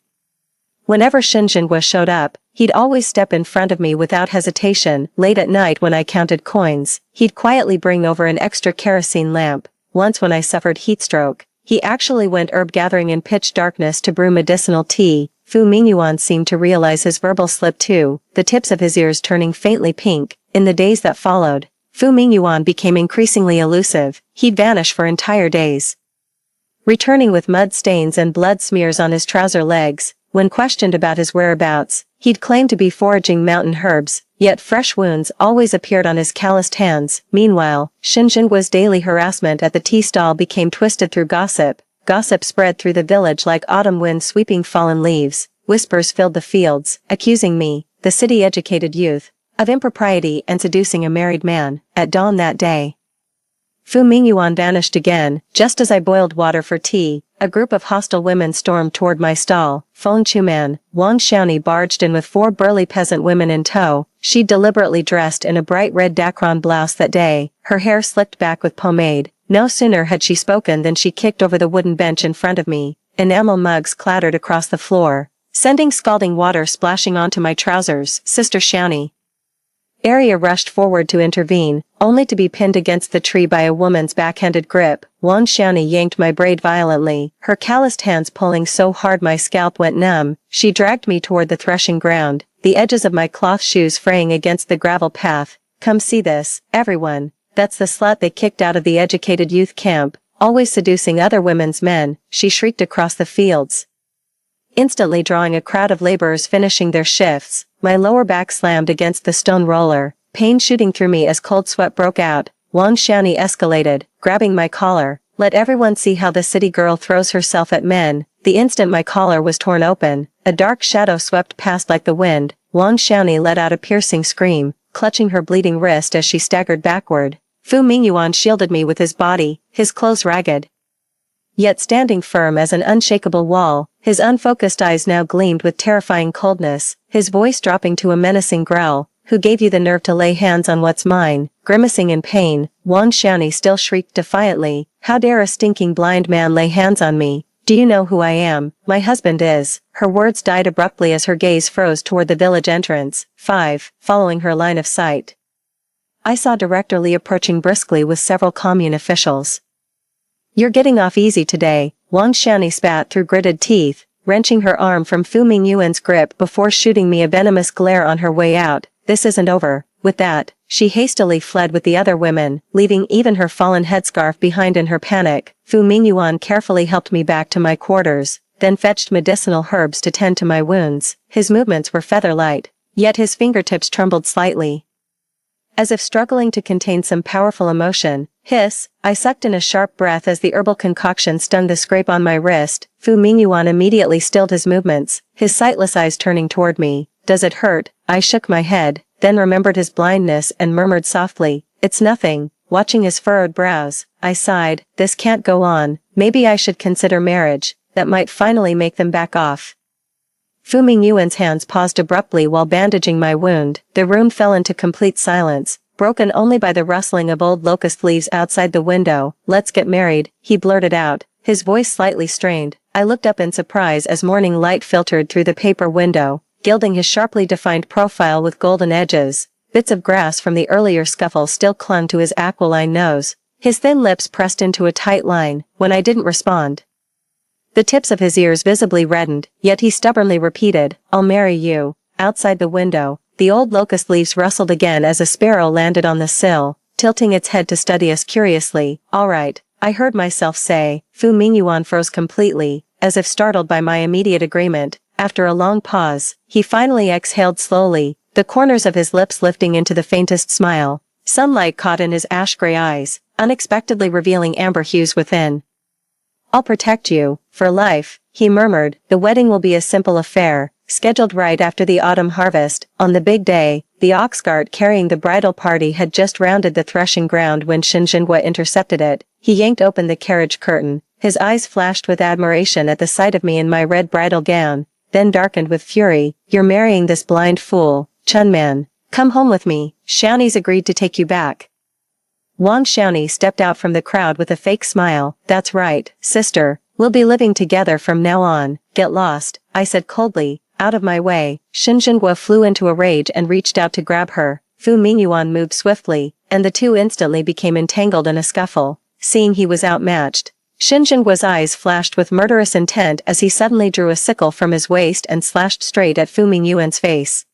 Whenever Shinjinhua showed up, He'd always step in front of me without hesitation. Late at night when I counted coins, he'd quietly bring over an extra kerosene lamp. Once when I suffered heatstroke, he actually went herb gathering in pitch darkness to brew medicinal tea. Fu Mingyuan seemed to realize his verbal slip too, the tips of his ears turning faintly pink. In the days that followed, Fu Mingyuan became increasingly elusive. He'd vanish for entire days, returning with mud stains and blood smears on his trouser legs. When questioned about his whereabouts, he'd claim to be foraging mountain herbs, yet fresh wounds always appeared on his calloused hands. Meanwhile, Xinjianguo's daily harassment at the tea stall became twisted through gossip. Gossip spread through the village like autumn wind sweeping fallen leaves. Whispers filled the fields, accusing me, the city-educated youth, of impropriety and seducing a married man. At dawn that day, Fu Mingyuan vanished again. Just as I boiled water for tea, a group of hostile women stormed toward my stall. Feng Chuman, Wang Xiaoni barged in with 4 burly peasant women in tow. She'd deliberately dressed in a bright red dacron blouse that day, her hair slicked back with pomade. No sooner had she spoken than she kicked over the wooden bench in front of me. Enamel mugs clattered across the floor, sending scalding water splashing onto my trousers. Sister Xiaoni Arya rushed forward to intervene, only to be pinned against the tree by a woman's backhanded grip. Wang Xiaoni yanked my braid violently, her calloused hands pulling so hard my scalp went numb. She dragged me toward the threshing ground, the edges of my cloth shoes fraying against the gravel path. Come see this, everyone. That's the slut they kicked out of the educated youth camp, always seducing other women's men, she shrieked across the fields, instantly drawing a crowd of laborers finishing their shifts. My lower back slammed against the stone roller, pain shooting through me as cold sweat broke out. Wang Xiaoni escalated, grabbing my collar. Let everyone see how the city girl throws herself at men. The instant my collar was torn open, a dark shadow swept past like the wind. Wang Xiaoni let out a piercing scream, clutching her bleeding wrist as she staggered backward. Fu Mingyuan shielded me with his body, his clothes ragged, yet standing firm as an unshakable wall. His unfocused eyes now gleamed with terrifying coldness, his voice dropping to a menacing growl. Who gave you the nerve to lay hands on what's mine? Grimacing in pain, Wang Xiaoni still shrieked defiantly. How dare a stinking blind man lay hands on me? Do you know who I am? My husband is. Her words died abruptly as her gaze froze toward the village entrance. 5. Following her line of sight, I saw Director Li approaching briskly with several commune officials. You're getting off easy today, Wang Xiaoni spat through gritted teeth, wrenching her arm from Fu Mingyuan's grip before shooting me a venomous glare on her way out. This isn't over. With that, she hastily fled with the other women, leaving even her fallen headscarf behind in her panic. Fu Mingyuan carefully helped me back to my quarters, then fetched medicinal herbs to tend to my wounds. His movements were feather-light, yet his fingertips trembled slightly, as if struggling to contain some powerful emotion. Hiss! I sucked in a sharp breath as the herbal concoction stung the scrape on my wrist. Fu Mingyuan immediately stilled his movements, his sightless eyes turning toward me. Does it hurt? I shook my head, then remembered his blindness and murmured softly, it's nothing. Watching his furrowed brows, I sighed, this can't go on. Maybe I should consider marriage. That might finally make them back off. Fu Mingyuan's hands paused abruptly while bandaging my wound. The room fell into complete silence, broken only by the rustling of old locust leaves outside the window. Let's get married, he blurted out, his voice slightly strained. I looked up in surprise as morning light filtered through the paper window, gilding his sharply defined profile with golden edges. Bits of grass from the earlier scuffle still clung to his aquiline nose. His thin lips pressed into a tight line. When I didn't respond, the tips of his ears visibly reddened, yet he stubbornly repeated, I'll marry you. Outside the window, the old locust leaves rustled again as a sparrow landed on the sill, tilting its head to study us curiously. All right, I heard myself say. Fu Mingyuan froze completely, as if startled by my immediate agreement. After a long pause, he finally exhaled slowly, the corners of his lips lifting into the faintest smile. Sunlight caught in his ash-gray eyes, unexpectedly revealing amber hues within. I'll protect you, for life, he murmured. The wedding will be a simple affair, scheduled right after the autumn harvest. On the big day, the ox cart carrying the bridal party had just rounded the threshing ground when Xinjiangue intercepted it. He yanked open the carriage curtain, his eyes flashed with admiration at the sight of me in my red bridal gown, then darkened with fury. You're marrying this blind fool, Chunman. Come home with me, Xiaoni's agreed to take you back. Wang Xiaoni stepped out from the crowd with a fake smile. That's right, sister, we'll be living together from now on. Get lost, I said coldly. Out of my way, Xinjiangua flew into a rage and reached out to grab her. Fu Mingyuan moved swiftly, and the two instantly became entangled in a scuffle. Seeing he was outmatched, Xinjiangwa's eyes flashed with murderous intent as he suddenly drew a sickle from his waist and slashed straight at Fu Mingyuan's face.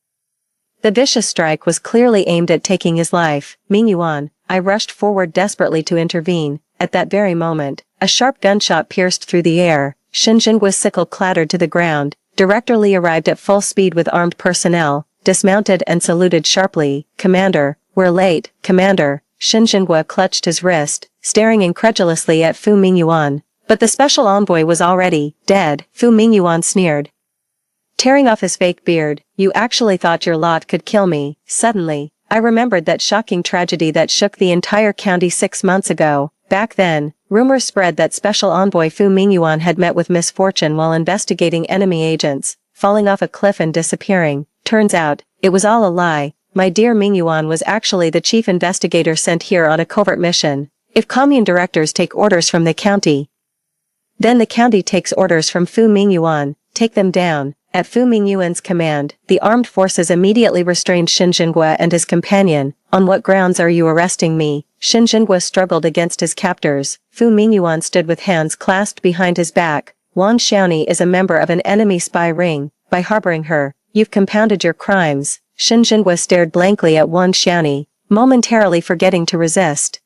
The vicious strike was clearly aimed at taking his life. Mingyuan, I rushed forward desperately to intervene. At that very moment, a sharp gunshot pierced through the air. Xinjiangwa's sickle clattered to the ground. Director Li arrived at full speed with armed personnel, dismounted and saluted sharply. Commander, we're late, Commander. Xinjiangua clutched his wrist, staring incredulously at Fu Mingyuan. But the special envoy was already dead. Fu Mingyuan sneered, tearing off his fake beard. You actually thought your lot could kill me. Suddenly, I remembered that shocking tragedy that shook the entire county 6 months ago. Back then, rumors spread that special envoy Fu Mingyuan had met with misfortune while investigating enemy agents, falling off a cliff and disappearing. Turns out, it was all a lie. My dear Mingyuan was actually the chief investigator sent here on a covert mission. If commune directors take orders from the county, then the county takes orders from Fu Mingyuan. Take them down. At Fu Mingyuan's command, the armed forces immediately restrained Xinjiangua and his companion. On what grounds are you arresting me? Xinjiangua struggled against his captors. Fu Mingyuan stood with hands clasped behind his back. Wang Xiaoni is a member of an enemy spy ring. By harboring her, you've compounded your crimes. Xinjiangua stared blankly at Wang Xiaoni, momentarily forgetting to resist.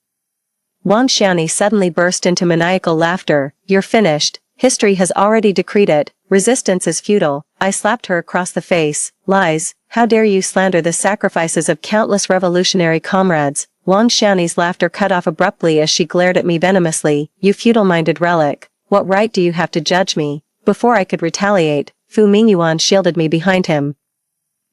Wang Xiaoni suddenly burst into maniacal laughter. You're finished. History has already decreed it. Resistance is futile. I slapped her across the face. Lies. How dare you slander the sacrifices of countless revolutionary comrades? Wang Xiaoni's laughter cut off abruptly as she glared at me venomously. You futile-minded relic. What right do you have to judge me? Before I could retaliate, Fu Mingyuan shielded me behind him.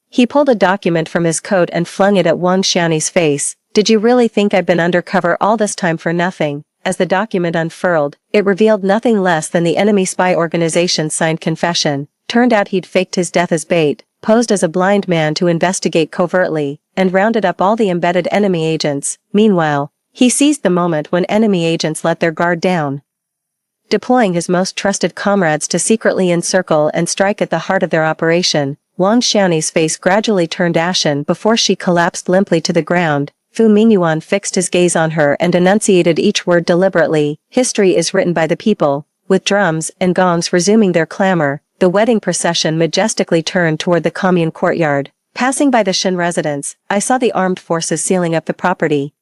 He pulled a document from his coat and flung it at Wang Xiaoni's face. Did you really think I've been undercover all this time for nothing? As the document unfurled, it revealed nothing less than the enemy spy organization's signed confession. Turned out he'd faked his death as bait, posed as a blind man to investigate covertly, and rounded up all the embedded enemy agents. Meanwhile, he seized the moment when enemy agents let their guard down, deploying his most trusted comrades to secretly encircle and strike at the heart of their operation. Wang Xiaoni's face gradually turned ashen before she collapsed limply to the ground. Fu Mingyuan fixed his gaze on her and enunciated each word deliberately. History is written by the people. With drums and gongs resuming their clamor, the wedding procession majestically turned toward the commune courtyard. Passing by the Shin residence, I saw the armed forces sealing up the property.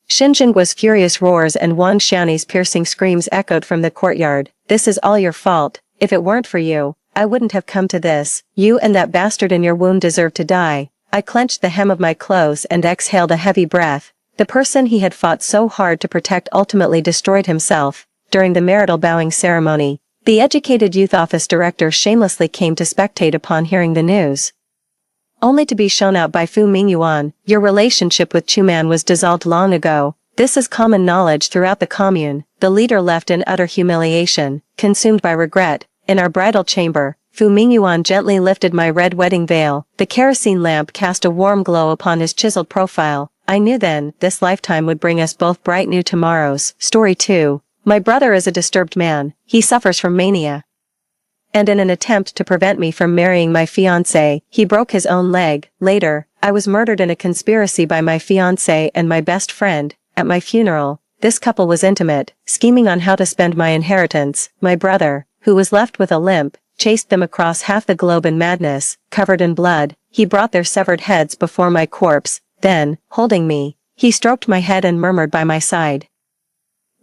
Xinjiangwa's furious roars and Wang Xiaoni's piercing screams echoed from the courtyard. This is all your fault. If it weren't for you, I wouldn't have come to this. You and that bastard in your womb deserve to die. I clenched the hem of my clothes and exhaled a heavy breath. The person he had fought so hard to protect ultimately destroyed himself. During the marital bowing ceremony, the educated youth office director shamelessly came to spectate upon hearing the news, only to be shown out by Fu Mingyuan. Your relationship with Chuman was dissolved long ago. This is common knowledge throughout the commune. The leader left in utter humiliation, consumed by regret. In our bridal chamber, Fu Mingyuan gently lifted my red wedding veil. The kerosene lamp cast a warm glow upon his chiseled profile. I knew then, this lifetime would bring us both bright new tomorrows. Story 2. My brother is a disturbed man. He suffers from mania. And in an attempt to prevent me from marrying my fiancé, he broke his own leg. Later, I was murdered in a conspiracy by my fiancé and my best friend. At my funeral, this couple was intimate, scheming on how to spend my inheritance. My brother, who was left with a limp, chased them across half the globe in madness. Covered in blood, he brought their severed heads before my corpse. Then, holding me, he stroked my head and murmured by my side,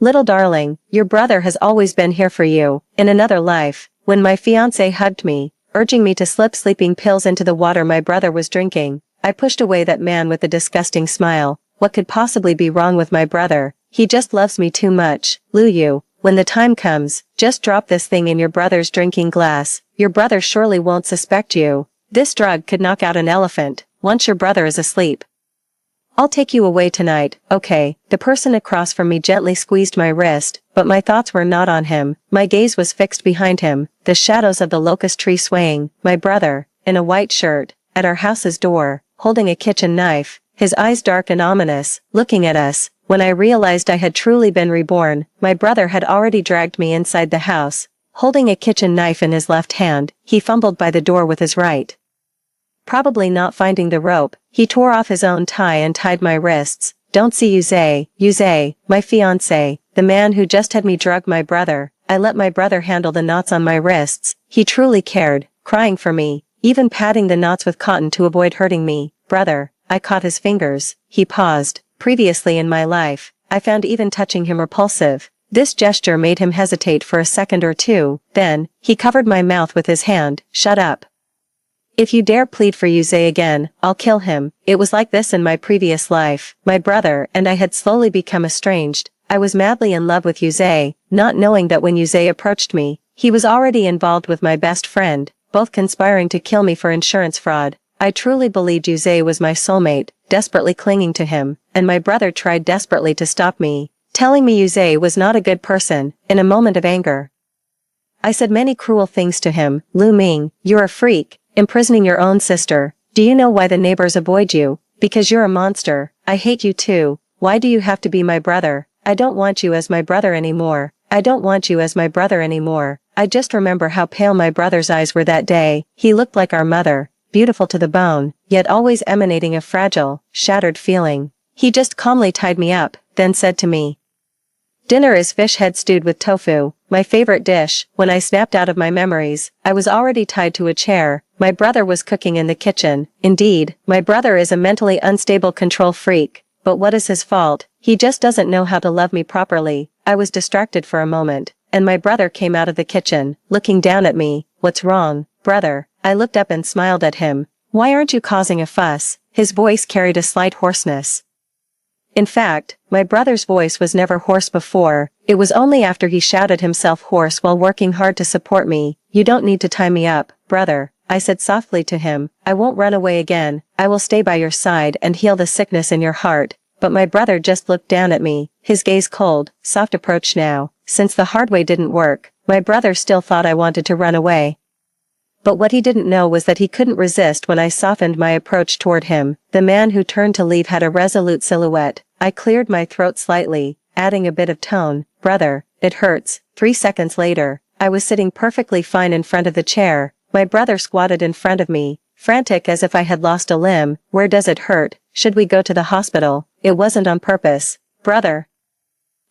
"Little darling, your brother has always been here for you." In another life, when my fiancé hugged me, urging me to slip sleeping pills into the water my brother was drinking, I pushed away that man with a disgusting smile. What could possibly be wrong with my brother? He just loves me too much. Lu Yu, when the time comes, just drop this thing in your brother's drinking glass. Your brother surely won't suspect you. This drug could knock out an elephant, once your brother is asleep. I'll take you away tonight, okay? The person across from me gently squeezed my wrist, but my thoughts were not on him. My gaze was fixed behind him, the shadows of the locust tree swaying. My brother, in a white shirt, at our house's door, holding a kitchen knife, his eyes dark and ominous, looking at us. When I realized I had truly been reborn, my brother had already dragged me inside the house, Holding a kitchen knife in his left hand, he fumbled by the door with his right. Probably not finding the rope, he tore off his own tie and tied my wrists. Don't see Yuze, my fiancé, the man who just had me drug my brother. I let my brother handle the knots on my wrists. He truly cared, crying for me, even patting the knots with cotton to avoid hurting me. Brother, I caught his fingers. He paused. Previously in my life, I found even touching him repulsive. This gesture made him hesitate for a second or two, then, he covered my mouth with his hand. Shut up. If you dare plead for Yuze again, I'll kill him. It was like this in my previous life. My brother and I had slowly become estranged. I was madly in love with Yuze, not knowing that when Yuze approached me, he was already involved with my best friend, both conspiring to kill me for insurance fraud. I truly believed Yuze was my soulmate, desperately clinging to him, and my brother tried desperately to stop me, telling me Yuze was not a good person. In a moment of anger, I said many cruel things to him. Lu Ming, you're a freak, imprisoning your own sister. Do you know why the neighbors avoid you? Because you're a monster. I hate you too. Why do you have to be my brother? I don't want you as my brother anymore. I don't want you as my brother anymore. I just remember how pale my brother's eyes were that day. He looked like our mother, beautiful to the bone, yet always emanating a fragile, shattered feeling. He just calmly tied me up, then said to me, "Dinner is fish head stewed with tofu, my favorite dish." When I snapped out of my memories, I was already tied to a chair. My brother was cooking in the kitchen. Indeed, my brother is a mentally unstable control freak. But what is his fault? He just doesn't know how to love me properly. I was distracted for a moment, and my brother came out of the kitchen, looking down at me. What's wrong, brother? I looked up and smiled at him. Why aren't you causing a fuss? His voice carried a slight hoarseness. In fact, my brother's voice was never hoarse before. It was only after he shouted himself hoarse while working hard to support me. You don't need to tie me up, brother, I said softly to him. I won't run away again. I will stay by your side and heal the sickness in your heart. But my brother just looked down at me, his gaze cold, soft approach now. Since the hard way didn't work, my brother still thought I wanted to run away. But what he didn't know was that he couldn't resist when I softened my approach toward him. The man who turned to leave had a resolute silhouette. I cleared my throat slightly, adding a bit of tone. Brother, it hurts. 3 seconds later, I was sitting perfectly fine in front of the chair. My brother squatted in front of me, frantic as if I had lost a limb. Where does it hurt? Should we go to the hospital? It wasn't on purpose, brother.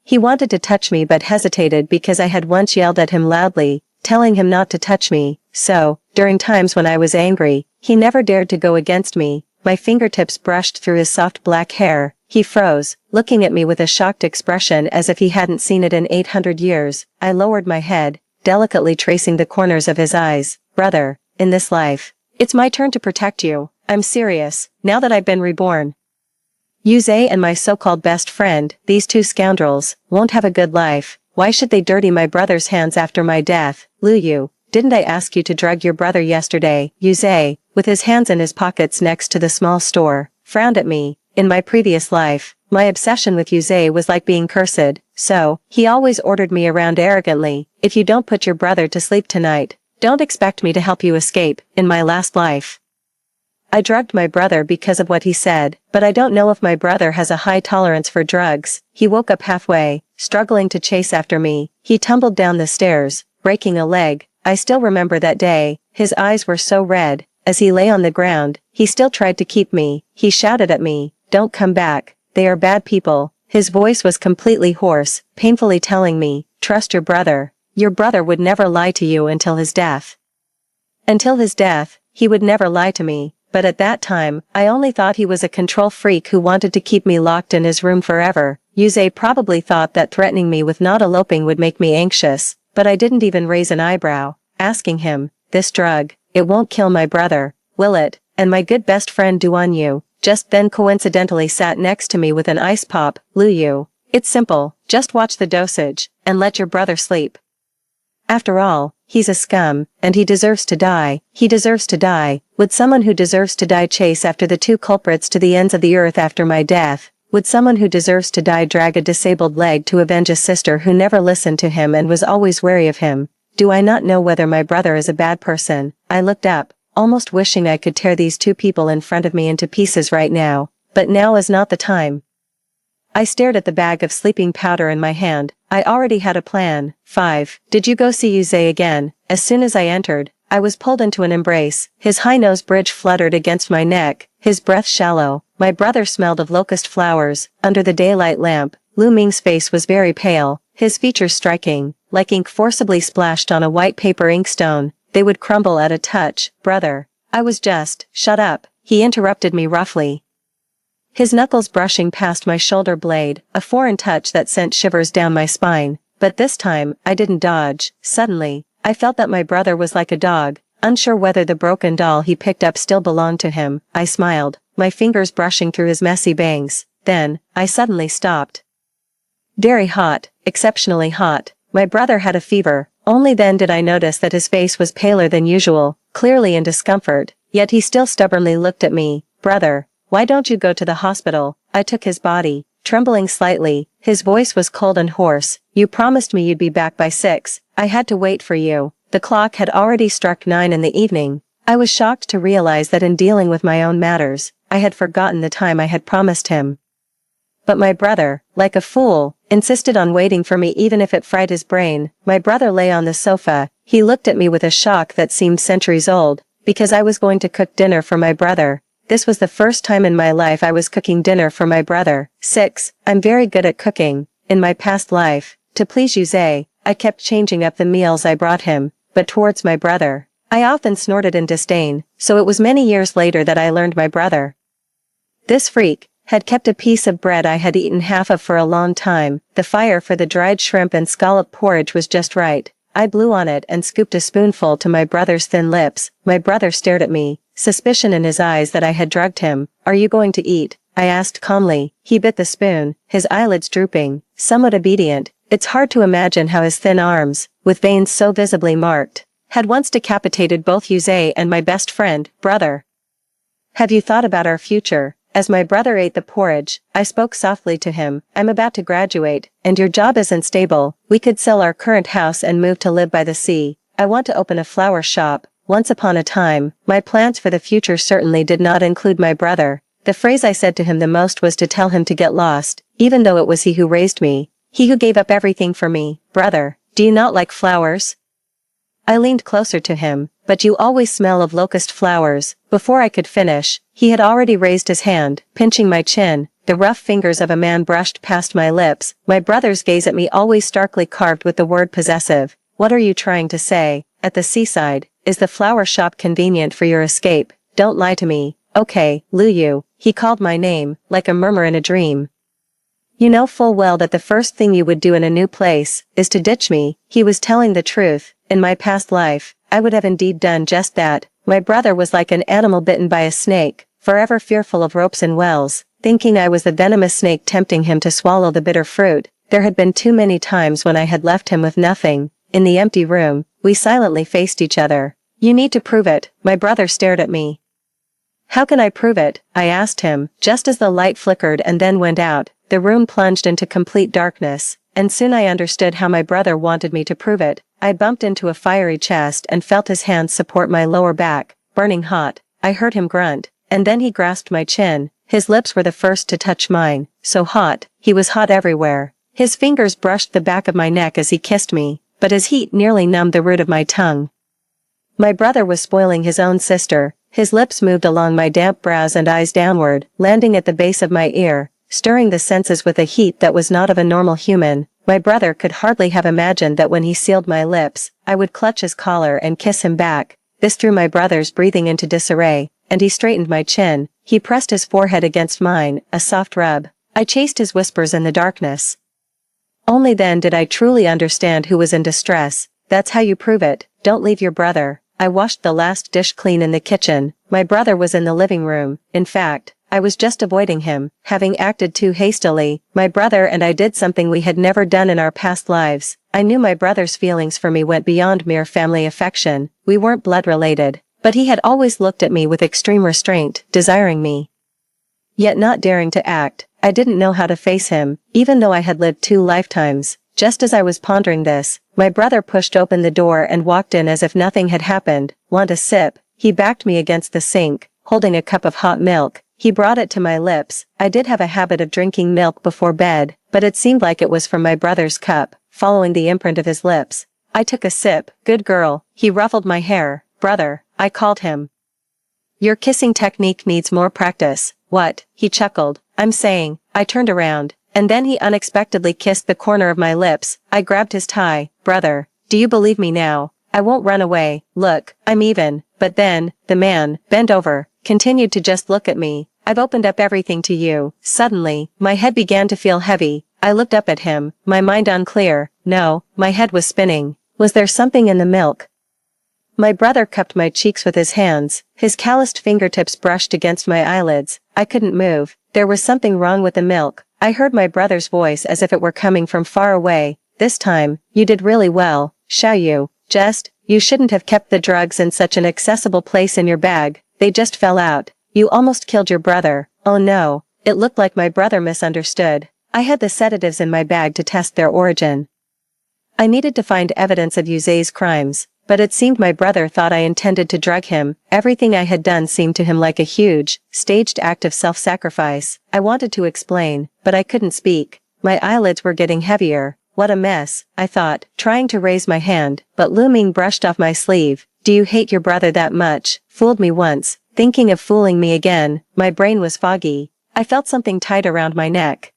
He wanted to touch me but hesitated because I had once yelled at him loudly, telling him not to touch me. So, during times when I was angry, he never dared to go against me. My fingertips brushed through his soft black hair. He froze, looking at me with a shocked expression as if he hadn't seen it in 800 years. I lowered my head, delicately tracing the corners of his eyes. Brother, in this life, it's my turn to protect you. I'm serious, now that I've been reborn. Yuze and my so-called best friend, these two scoundrels, won't have a good life. Why should they dirty my brother's hands after my death? Luyu, didn't I ask you to drug your brother yesterday? Yuze, with his hands in his pockets next to the small store, frowned at me. In my previous life, my obsession with Yuze was like being cursed, so, he always ordered me around arrogantly. If you don't put your brother to sleep tonight, don't expect me to help you escape. In my last life, I drugged my brother because of what he said, but I don't know if my brother has a high tolerance for drugs. He woke up halfway, struggling to chase after me. He tumbled down the stairs, breaking a leg. I still remember that day. His eyes were so red. As he lay on the ground, he still tried to keep me. He shouted at me, "Don't come back. They are bad people." His voice was completely hoarse, painfully telling me, "Trust your brother. Your brother would never lie to you until his death." Until his death, he would never lie to me. But at that time, I only thought he was a control freak who wanted to keep me locked in his room forever. Yuze probably thought that threatening me with not eloping would make me anxious, but I didn't even raise an eyebrow, asking him, "This drug, it won't kill my brother, will it? And my good best friend Duan Yu, just then coincidentally sat next to me with an ice pop." Luyu, it's simple, just watch the dosage, and let your brother sleep. After all, he's a scum, and he deserves to die. He deserves to die. Would someone who deserves to die chase after the two culprits to the ends of the earth after my death? Would someone who deserves to die drag a disabled leg to avenge a sister who never listened to him and was always wary of him? Do I not know whether my brother is a bad person? I looked up, almost wishing I could tear these two people in front of me into pieces right now, but now is not the time. I stared at the bag of sleeping powder in my hand. I already had a plan. 5. Did you go see Yuze again? As soon as I entered, I was pulled into an embrace. His high nose bridge fluttered against my neck, his breath shallow. My brother smelled of locust flowers. Under the daylight lamp, Lu Ming's face was very pale, his features striking, like ink forcibly splashed on a white paper inkstone. They would crumble at a touch. Brother. I was just, shut up, he interrupted me roughly. His knuckles brushing past my shoulder blade, a foreign touch that sent shivers down my spine. But this time, I didn't dodge. Suddenly, I felt that my brother was like a dog, unsure whether the broken doll he picked up still belonged to him. I smiled, my fingers brushing through his messy bangs. Then, I suddenly stopped. Very hot, exceptionally hot. My brother had a fever. Only then did I notice that his face was paler than usual, clearly in discomfort, yet he still stubbornly looked at me. Brother, why don't you go to the hospital? I took his body, trembling slightly. His voice was cold and hoarse. You promised me you'd be back by 6. I had to wait for you. The clock had already struck 9 in the evening. I was shocked to realize that in dealing with my own matters, I had forgotten the time I had promised him. But my brother, like a fool, insisted on waiting for me even if it fried his brain. My brother lay on the sofa. He looked at me with a shock that seemed centuries old, because I was going to cook dinner for my brother. This was the first time in my life I was cooking dinner for my brother. 6. I'm very good at cooking. In my past life, to please Yuze, I kept changing up the meals I brought him, but towards my brother, I often snorted in disdain, so it was many years later that I learned my brother. This freak had kept a piece of bread I had eaten half of for a long time. The fire for the dried shrimp and scallop porridge was just right. I blew on it and scooped a spoonful to my brother's thin lips. My brother stared at me, suspicion in his eyes that I had drugged him. Are you going to eat? I asked calmly. He bit the spoon, his eyelids drooping, somewhat obedient. It's hard to imagine how his thin arms, with veins so visibly marked, had once decapitated both Yuze and my best friend, brother. Have you thought about our future? As my brother ate the porridge, I spoke softly to him. I'm about to graduate, and your job isn't stable. We could sell our current house and move to live by the sea. I want to open a flower shop. Once upon a time, my plans for the future certainly did not include my brother. The phrase I said to him the most was to tell him to get lost, even though it was he who raised me, he who gave up everything for me. Brother, do you not like flowers? I leaned closer to him. But you always smell of locust flowers. Before I could finish, he had already raised his hand, pinching my chin. The rough fingers of a man brushed past my lips. My brother's gaze at me always starkly carved with the word possessive. What are you trying to say? At the seaside, is the flower shop convenient for your escape? Don't lie to me. Okay, Luyu. He called my name, like a murmur in a dream. You know full well that the first thing you would do in a new place, is to ditch me. He was telling the truth. In my past life, I would have indeed done just that. My brother was like an animal bitten by a snake, forever fearful of ropes and wells, thinking I was the venomous snake tempting him to swallow the bitter fruit. There had been too many times when I had left him with nothing. In the empty room, we silently faced each other. You need to prove it. My brother stared at me. How can I prove it? I asked him, just as the light flickered and then went out. The room plunged into complete darkness, and soon I understood how my brother wanted me to prove it. I bumped into a fiery chest and felt his hands support my lower back, burning hot. I heard him grunt, and then he grasped my chin. His lips were the first to touch mine, so hot, he was hot everywhere. His fingers brushed the back of my neck as he kissed me, but his heat nearly numbed the root of my tongue. My brother was spoiling his own sister. His lips moved along my damp brows and eyes downward, landing at the base of my ear, stirring the senses with a heat that was not of a normal human. My brother could hardly have imagined that when he sealed my lips, I would clutch his collar and kiss him back. This threw my brother's breathing into disarray, and he straightened my chin. He pressed his forehead against mine, a soft rub. I chased his whispers in the darkness. Only then did I truly understand who was in distress. That's how you prove it. Don't leave your brother. I washed the last dish clean in the kitchen. My brother was in the living room. In fact, I was just avoiding him, having acted too hastily. My brother and I did something we had never done in our past lives. I knew my brother's feelings for me went beyond mere family affection. We weren't blood related, but he had always looked at me with extreme restraint, desiring me, yet not daring to act. I didn't know how to face him, even though I had lived 2 lifetimes. Just as I was pondering this, my brother pushed open the door and walked in as if nothing had happened. Want a sip? He backed me against the sink, holding a cup of hot milk. He brought it to my lips. I did have a habit of drinking milk before bed, but it seemed like it was from my brother's cup, following the imprint of his lips. I took a sip. Good girl. He ruffled my hair. Brother, I called him. Your kissing technique needs more practice. What? He chuckled. I'm saying. I turned around, and then he unexpectedly kissed the corner of my lips. I grabbed his tie. Brother, do you believe me now? I won't run away. Look, I'm even. But then, the man, bent over, continued to just look at me. I've opened up everything to you. Suddenly, my head began to feel heavy. I looked up at him, my mind unclear. No, my head was spinning. Was there something in the milk? My brother cupped my cheeks with his hands. His calloused fingertips brushed against my eyelids. I couldn't move. There was something wrong with the milk. I heard my brother's voice as if it were coming from far away. This time, you did really well, Xiaoyu. You shouldn't have kept the drugs in such an accessible place in your bag. They just fell out. You almost killed your brother. Oh no. It looked like my brother misunderstood. I had the sedatives in my bag to test their origin. I needed to find evidence of Yuze's crimes, but it seemed my brother thought I intended to drug him. Everything I had done seemed to him like a huge, staged act of self-sacrifice. I wanted to explain, but I couldn't speak. My eyelids were getting heavier. What a mess, I thought, trying to raise my hand, but Lu Ming brushed off my sleeve. Do you hate your brother that much? Fooled me once, thinking of fooling me again. My brain was foggy. I felt something tight around my neck,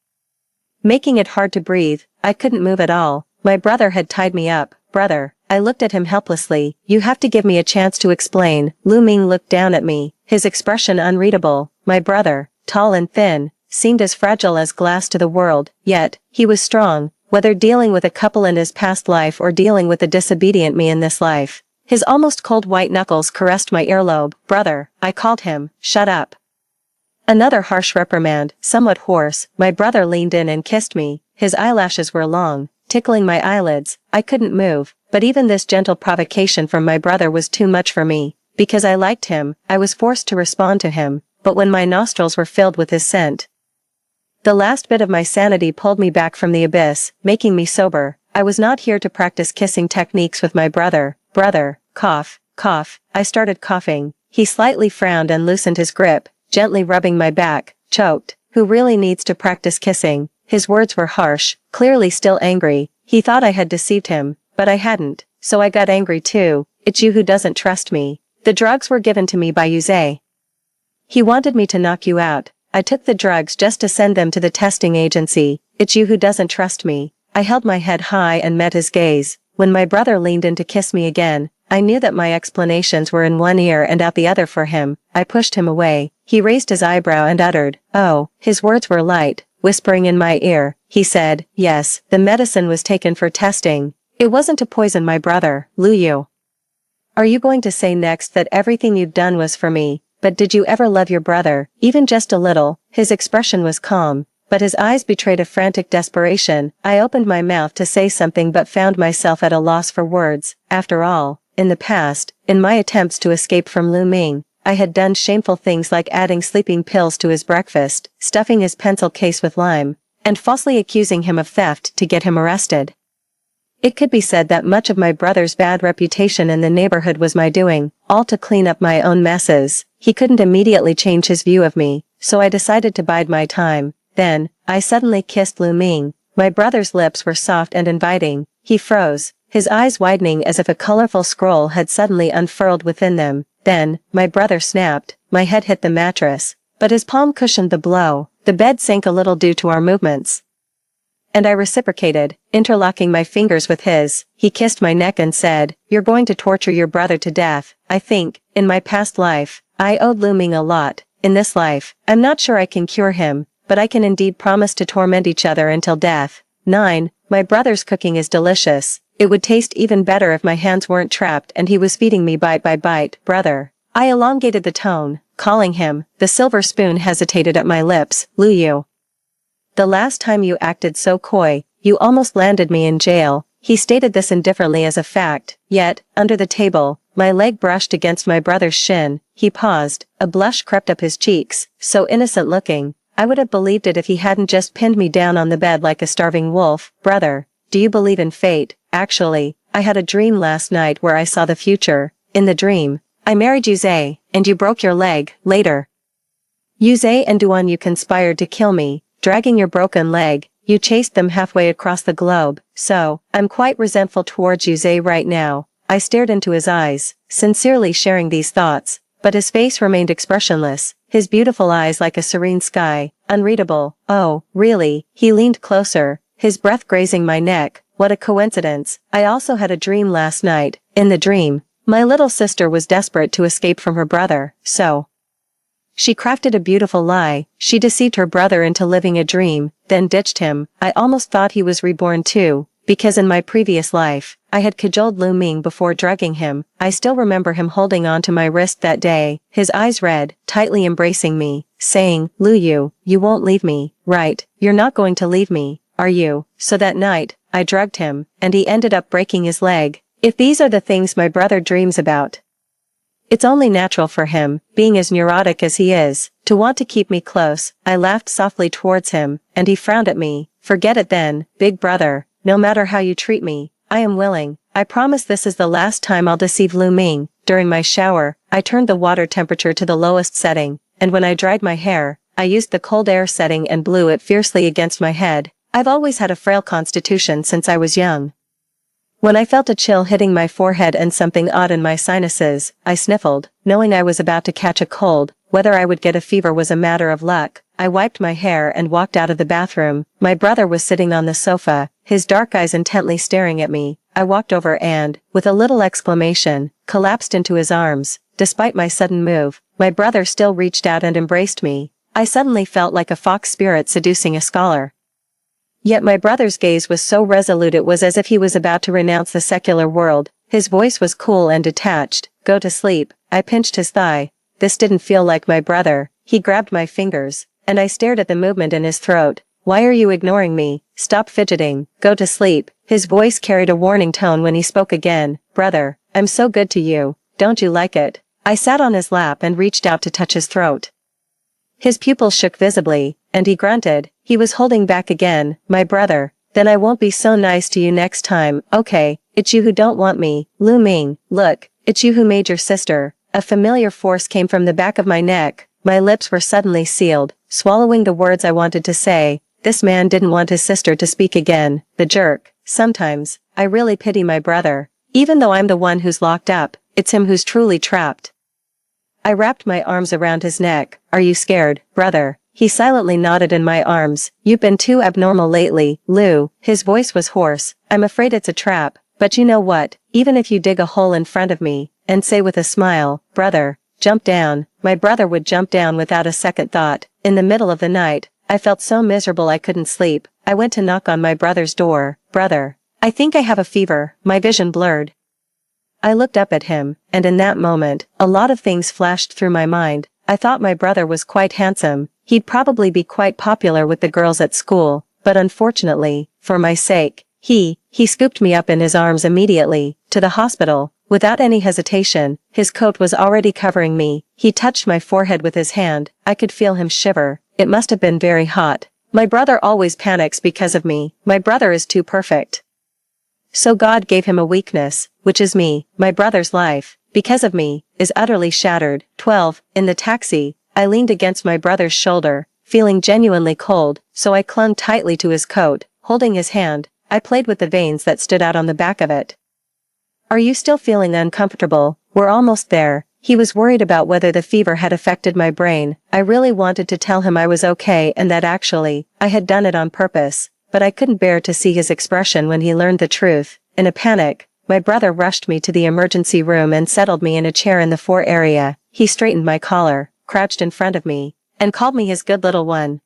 making it hard to breathe. I couldn't move at all. My brother had tied me up. Brother, I looked at him helplessly. You have to give me a chance to explain. Lu Ming looked down at me, his expression unreadable. My brother, tall and thin, seemed as fragile as glass to the world, yet, he was strong. Whether dealing with a couple in his past life or dealing with a disobedient me in this life. His almost cold white knuckles caressed my earlobe. Brother, I called him. Shut up. Another harsh reprimand, somewhat hoarse. My brother leaned in and kissed me. His eyelashes were long, tickling my eyelids. I couldn't move, but even this gentle provocation from my brother was too much for me. Because I liked him, I was forced to respond to him, but when my nostrils were filled with his scent, the last bit of my sanity pulled me back from the abyss, making me sober. I was not here to practice kissing techniques with my brother. Brother, cough, cough. I started coughing. He slightly frowned and loosened his grip, gently rubbing my back. Choked. Who really needs to practice kissing? His words were harsh, clearly still angry. He thought I had deceived him, but I hadn't, so I got angry too. It's you who doesn't trust me. The drugs were given to me by Yuze. He wanted me to knock you out. I took the drugs just to send them to the testing agency. It's you who doesn't trust me. I held my head high and met his gaze. When my brother leaned in to kiss me again, I knew that my explanations were in one ear and out the other for him. I pushed him away. He raised his eyebrow and uttered, "Oh." His words were light, whispering in my ear. He said, "Yes, the medicine was taken for testing. It wasn't to poison my brother, Lu Yu. Are you going to say next that everything you've done was for me? But did you ever love your brother, even just a little?" His expression was calm, but his eyes betrayed a frantic desperation. I opened my mouth to say something but found myself at a loss for words. After all, in the past, in my attempts to escape from Lu Ming, I had done shameful things like adding sleeping pills to his breakfast, stuffing his pencil case with lime, and falsely accusing him of theft to get him arrested. It could be said that much of my brother's bad reputation in the neighborhood was my doing, all to clean up my own messes. He couldn't immediately change his view of me, so I decided to bide my time. Then, I suddenly kissed Lu Ming. My brother's lips were soft and inviting. He froze, his eyes widening as if a colorful scroll had suddenly unfurled within them. Then, my brother snapped. My head hit the mattress, but his palm cushioned the blow. The bed sank a little due to our movements, and I reciprocated, interlocking my fingers with his. He kissed my neck and said, "You're going to torture your brother to death." I think, in my past life, I owed Lu Ming a lot. In this life, I'm not sure I can cure him, but I can indeed promise to torment each other until death. 9. My brother's cooking is delicious. It would taste even better if my hands weren't trapped and he was feeding me bite by bite. Brother. I elongated the tone, calling him. The silver spoon hesitated at my lips. Lu Yu. The last time you acted so coy, you almost landed me in jail. He stated this indifferently as a fact, yet, under the table, my leg brushed against my brother's shin. He paused, a blush crept up his cheeks, so innocent looking. I would have believed it if he hadn't just pinned me down on the bed like a starving wolf. Brother, do you believe in fate? Actually, I had a dream last night where I saw the future. In the dream, I married Yuze, and you broke your leg. Later, Yuze and Duan, you conspired to kill me, dragging your broken leg. You chased them halfway across the globe, so, I'm quite resentful towards Yuze right now. I stared into his eyes, sincerely sharing these thoughts, but his face remained expressionless, his beautiful eyes like a serene sky, unreadable. Oh, really? He leaned closer, his breath grazing my neck. What a coincidence. I also had a dream last night. In the dream, my little sister was desperate to escape from her brother, so she crafted a beautiful lie. She deceived her brother into living a dream, then ditched him. I almost thought he was reborn too, because in my previous life, I had cajoled Lu Ming before drugging him. I still remember him holding on to my wrist that day, his eyes red, tightly embracing me, saying, Lu Yu, you won't leave me, right? You're not going to leave me, are you? So that night, I drugged him, and he ended up breaking his leg. If these are the things my brother dreams about, it's only natural for him, being as neurotic as he is, to want to keep me close. I laughed softly towards him, and he frowned at me. Forget it then, big brother. No matter how you treat me, I am willing. I promise this is the last time I'll deceive Lu Ming. During my shower, I turned the water temperature to the lowest setting, and when I dried my hair, I used the cold air setting and blew it fiercely against my head. I've always had a frail constitution since I was young. When I felt a chill hitting my forehead and something odd in my sinuses, I sniffled, knowing I was about to catch a cold. Whether I would get a fever was a matter of luck. I wiped my hair and walked out of the bathroom. My brother was sitting on the sofa, his dark eyes intently staring at me. I walked over and, with a little exclamation, collapsed into his arms. Despite my sudden move, my brother still reached out and embraced me. I suddenly felt like a fox spirit seducing a scholar. Yet my brother's gaze was so resolute it was as if he was about to renounce the secular world. His voice was cool and detached. Go to sleep. I pinched his thigh. This didn't feel like my brother. He grabbed my fingers, and I stared at the movement in his throat. Why are you ignoring me? Stop fidgeting. Go to sleep. His voice carried a warning tone when he spoke again. Brother, I'm so good to you. Don't you like it? I sat on his lap and reached out to touch his throat. His pupils shook visibly, and he grunted. He was holding back again. My brother. Then I won't be so nice to you next time. Okay, it's you who don't want me. Lu Ming, look, it's you who made your sister. A familiar force came from the back of my neck. My lips were suddenly sealed, swallowing the words I wanted to say. This man didn't want his sister to speak again. The jerk. Sometimes, I really pity my brother. Even though I'm the one who's locked up, it's him who's truly trapped. I wrapped my arms around his neck. Are you scared, brother? He silently nodded in my arms. You've been too abnormal lately, Lu. His voice was hoarse. I'm afraid it's a trap, but you know what? Even if you dig a hole in front of me, and say with a smile, brother, jump down, my brother would jump down without a second thought. In the middle of the night, I felt so miserable I couldn't sleep. I went to knock on my brother's door. Brother, I think I have a fever. My vision blurred. I looked up at him, and in that moment, a lot of things flashed through my mind. I thought my brother was quite handsome. He'd probably be quite popular with the girls at school, but unfortunately, for my sake, he scooped me up in his arms immediately, to the hospital. Without any hesitation, his coat was already covering me. He touched my forehead with his hand. I could feel him shiver. It must have been very hot. My brother always panics because of me. My brother is too perfect. So God gave him a weakness, which is me. My brother's life, because of me, is utterly shattered. 12. In the taxi, I leaned against my brother's shoulder, feeling genuinely cold, so I clung tightly to his coat. Holding his hand, I played with the veins that stood out on the back of it. Are you still feeling uncomfortable? We're almost there. He was worried about whether the fever had affected my brain. I really wanted to tell him I was okay and that actually, I had done it on purpose. But I couldn't bear to see his expression when he learned the truth. In a panic, my brother rushed me to the emergency room and settled me in a chair in the fore area. He straightened my collar, crouched in front of me, and called me his good little one.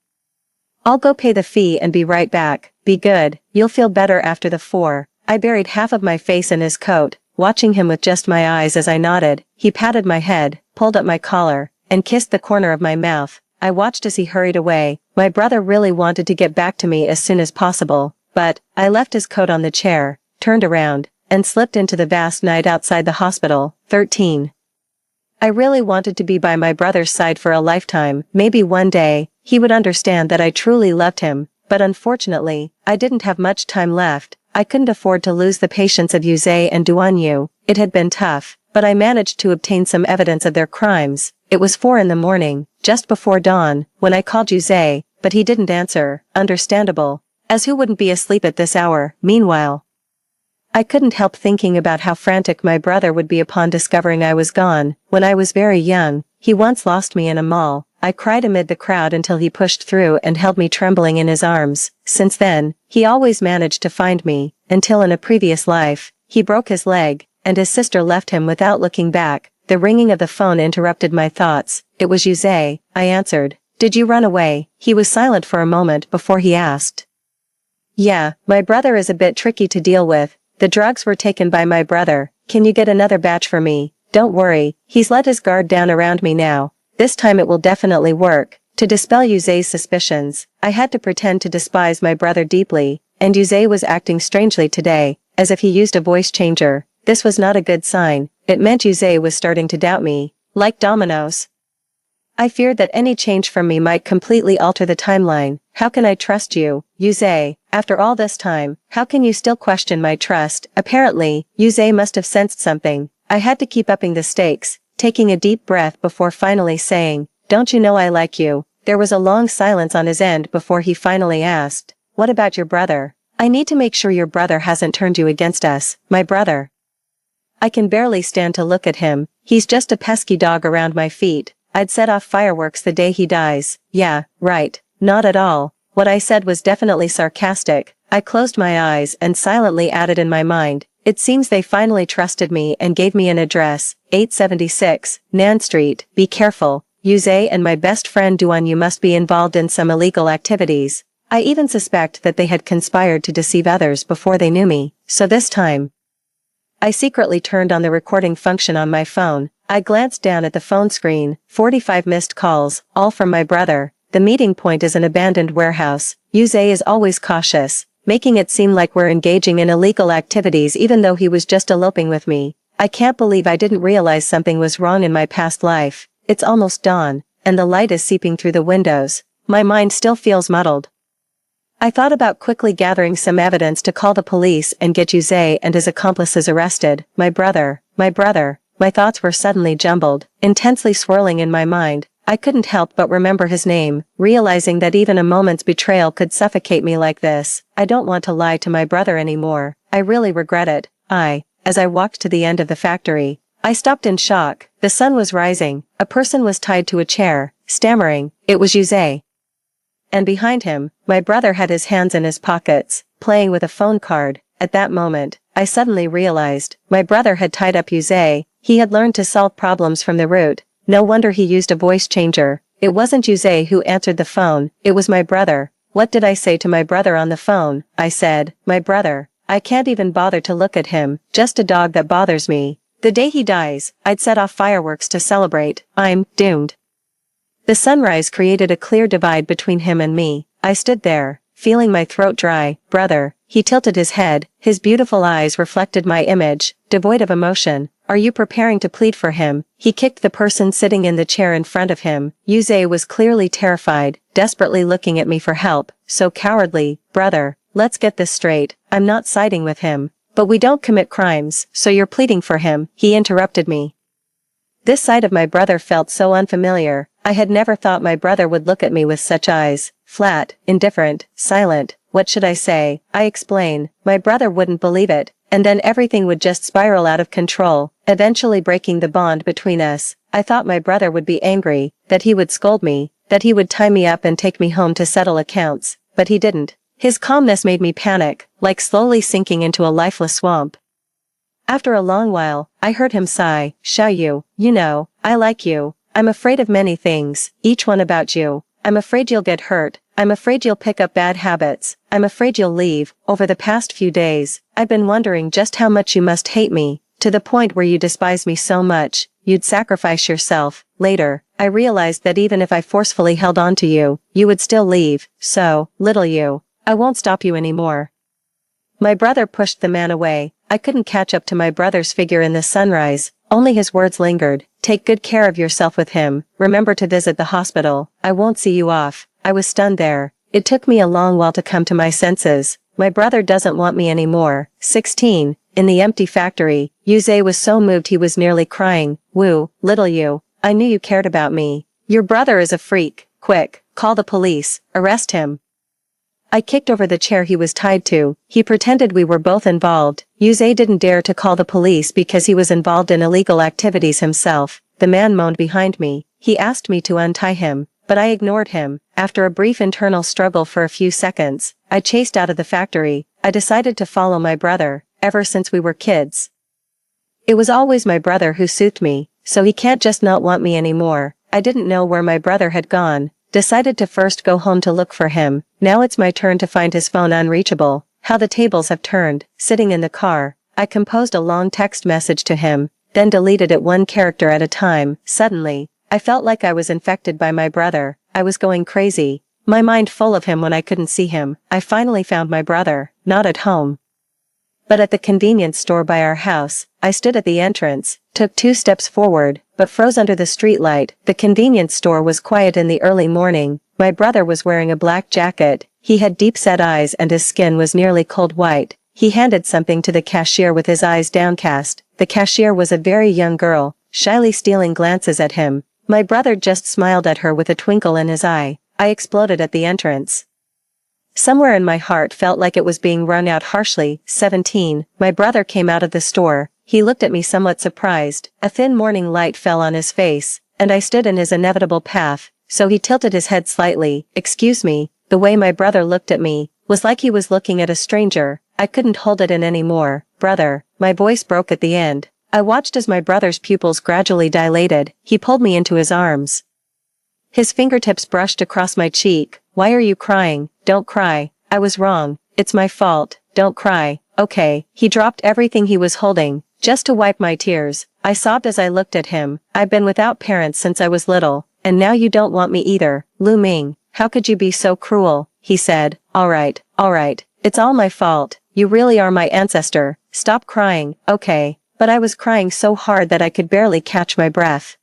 I'll go pay the fee and be right back. Be good, you'll feel better after the 4. I buried half of my face in his coat, watching him with just my eyes as I nodded. He patted my head, pulled up my collar, and kissed the corner of my mouth. I watched as he hurried away. My brother really wanted to get back to me as soon as possible, but I left his coat on the chair, turned around, and slipped into the vast night outside the hospital. 13. I really wanted to be by my brother's side for a lifetime. Maybe one day, he would understand that I truly loved him, but unfortunately, I didn't have much time left. I couldn't afford to lose the patience of Yuze and Duanyu. It had been tough, but I managed to obtain some evidence of their crimes. It was 4 in the morning, just before dawn, when I called Jose, but he didn't answer. Understandable. As who wouldn't be asleep at this hour? Meanwhile, I couldn't help thinking about how frantic my brother would be upon discovering I was gone. When I was very young, he once lost me in a mall. I cried amid the crowd until he pushed through and held me trembling in his arms. Since then, he always managed to find me, until in a previous life, he broke his leg, and his sister left him without looking back. The ringing of the phone interrupted my thoughts. It was Jose. I answered. Did you run away? He was silent for a moment before he asked. Yeah, my brother is a bit tricky to deal with. The drugs were taken by my brother. Can you get another batch for me? Don't worry, he's let his guard down around me now. This time it will definitely work. To dispel Jose's suspicions, I had to pretend to despise my brother deeply, and Jose was acting strangely today, as if he used a voice changer. This was not a good sign. It meant Jose was starting to doubt me. Like dominoes. I feared that any change from me might completely alter the timeline. How can I trust you, Jose? After all this time, how can you still question my trust? Apparently, Jose must have sensed something. I had to keep upping the stakes, taking a deep breath before finally saying, don't you know I like you? There was a long silence on his end before he finally asked, what about your brother? I need to make sure your brother hasn't turned you against us. My brother. I can barely stand to look at him. He's just a pesky dog around my feet. I'd set off fireworks the day he dies. Yeah, right. Not at all. What I said was definitely sarcastic. I closed my eyes and silently added in my mind, it seems they finally trusted me and gave me an address, 876, Nan Street. Be careful, Jose and my best friend Duan, you must be involved in some illegal activities. I even suspect that they had conspired to deceive others before they knew me, so this time. I secretly turned on the recording function on my phone. I glanced down at the phone screen, 45 missed calls, all from my brother. The meeting point is an abandoned warehouse. Jose is always cautious, making it seem like we're engaging in illegal activities even though he was just eloping with me. I can't believe I didn't realize something was wrong in my past life. It's almost dawn, and the light is seeping through the windows. My mind still feels muddled. I thought about quickly gathering some evidence to call the police and get Jose and his accomplices arrested. My brother. My thoughts were suddenly jumbled, intensely swirling in my mind. I couldn't help but remember his name, realizing that even a moment's betrayal could suffocate me like this. I don't want to lie to my brother anymore. I really regret it. As I walked to the end of the factory, I stopped in shock. The sun was rising. A person was tied to a chair, stammering. It was Jose. And behind him, my brother had his hands in his pockets, playing with a phone card. At that moment, I suddenly realized, my brother had tied up Jose. He had learned to solve problems from the root. No wonder he used a voice changer. It wasn't Jose who answered the phone, it was my brother. What did I say to my brother on the phone? I said, my brother. I can't even bother to look at him, just a dog that bothers me. The day he dies, I'd set off fireworks to celebrate. I'm doomed. The sunrise created a clear divide between him and me. I stood there, feeling my throat dry. Brother. He tilted his head, his beautiful eyes reflected my image, devoid of emotion. Are you preparing to plead for him? He kicked the person sitting in the chair in front of him. Jose was clearly terrified, desperately looking at me for help. So cowardly. Brother, let's get this straight. I'm not siding with him. But we don't commit crimes, so you're pleading for him. He interrupted me. This side of my brother felt so unfamiliar. I had never thought my brother would look at me with such eyes. Flat, indifferent, silent. What should I say? I explain. My brother wouldn't believe it, and then everything would just spiral out of control, eventually breaking the bond between us. I thought my brother would be angry, that he would scold me, that he would tie me up and take me home to settle accounts, but he didn't. His calmness made me panic, like slowly sinking into a lifeless swamp. After a long while, I heard him sigh. Xiao, you know, I like you. I'm afraid of many things, each one about you. I'm afraid you'll get hurt. I'm afraid you'll pick up bad habits. I'm afraid you'll leave. Over the past few days, I've been wondering just how much you must hate me, to the point where you despise me so much, you'd sacrifice yourself. Later, I realized that even if I forcefully held on to you, you would still leave. So, little you, I won't stop you anymore. My brother pushed the man away. I couldn't catch up to my brother's figure in the sunrise. Only his words lingered. Take good care of yourself with him. Remember to visit the hospital. I won't see you off. I was stunned there. It took me a long while to come to my senses. My brother doesn't want me anymore. 16. In the empty factory, Jose was so moved he was nearly crying. Woo, little you. I knew you cared about me. Your brother is a freak. Quick, call the police, arrest him. I kicked over the chair he was tied to. He pretended we were both involved. Yusei didn't dare to call the police because he was involved in illegal activities himself. The man moaned behind me. He asked me to untie him, but I ignored him. After a brief internal struggle for a few seconds, I chased out of the factory. I decided to follow my brother, ever since we were kids. It was always my brother who soothed me, so he can't just not want me anymore. I didn't know where my brother had gone. Decided to first go home to look for him. Now it's my turn to find his phone unreachable. How the tables have turned. Sitting in the car, I composed a long text message to him, then deleted it one character at a time. Suddenly, I felt like I was infected by my brother. I was going crazy, my mind full of him when I couldn't see him. I finally found my brother, not at home, but at the convenience store by our house. I stood at the entrance, took 2 steps forward, but froze under the streetlight. The convenience store was quiet in the early morning. My brother was wearing a black jacket. He had deep-set eyes and his skin was nearly cold white. He handed something to the cashier with his eyes downcast. The cashier was a very young girl, shyly stealing glances at him. My brother just smiled at her with a twinkle in his eye. I exploded at the entrance. Somewhere in my heart felt like it was being wrung out harshly. 17. My brother came out of the store. He looked at me somewhat surprised. A thin morning light fell on his face, and I stood in his inevitable path, so he tilted his head slightly. Excuse me. The way my brother looked at me was like he was looking at a stranger. I couldn't hold it in anymore. Brother. My voice broke at the end. I watched as my brother's pupils gradually dilated. He pulled me into his arms. His fingertips brushed across my cheek. Why are you crying? Don't cry. I was wrong. It's my fault. Don't cry. Okay. He dropped everything he was holding, just to wipe my tears. I sobbed as I looked at him. I've been without parents since I was little, and now you don't want me either. Lu Ming, how could you be so cruel? He said. Alright. It's all my fault. You really are my ancestor. Stop crying. Okay. But I was crying so hard that I could barely catch my breath.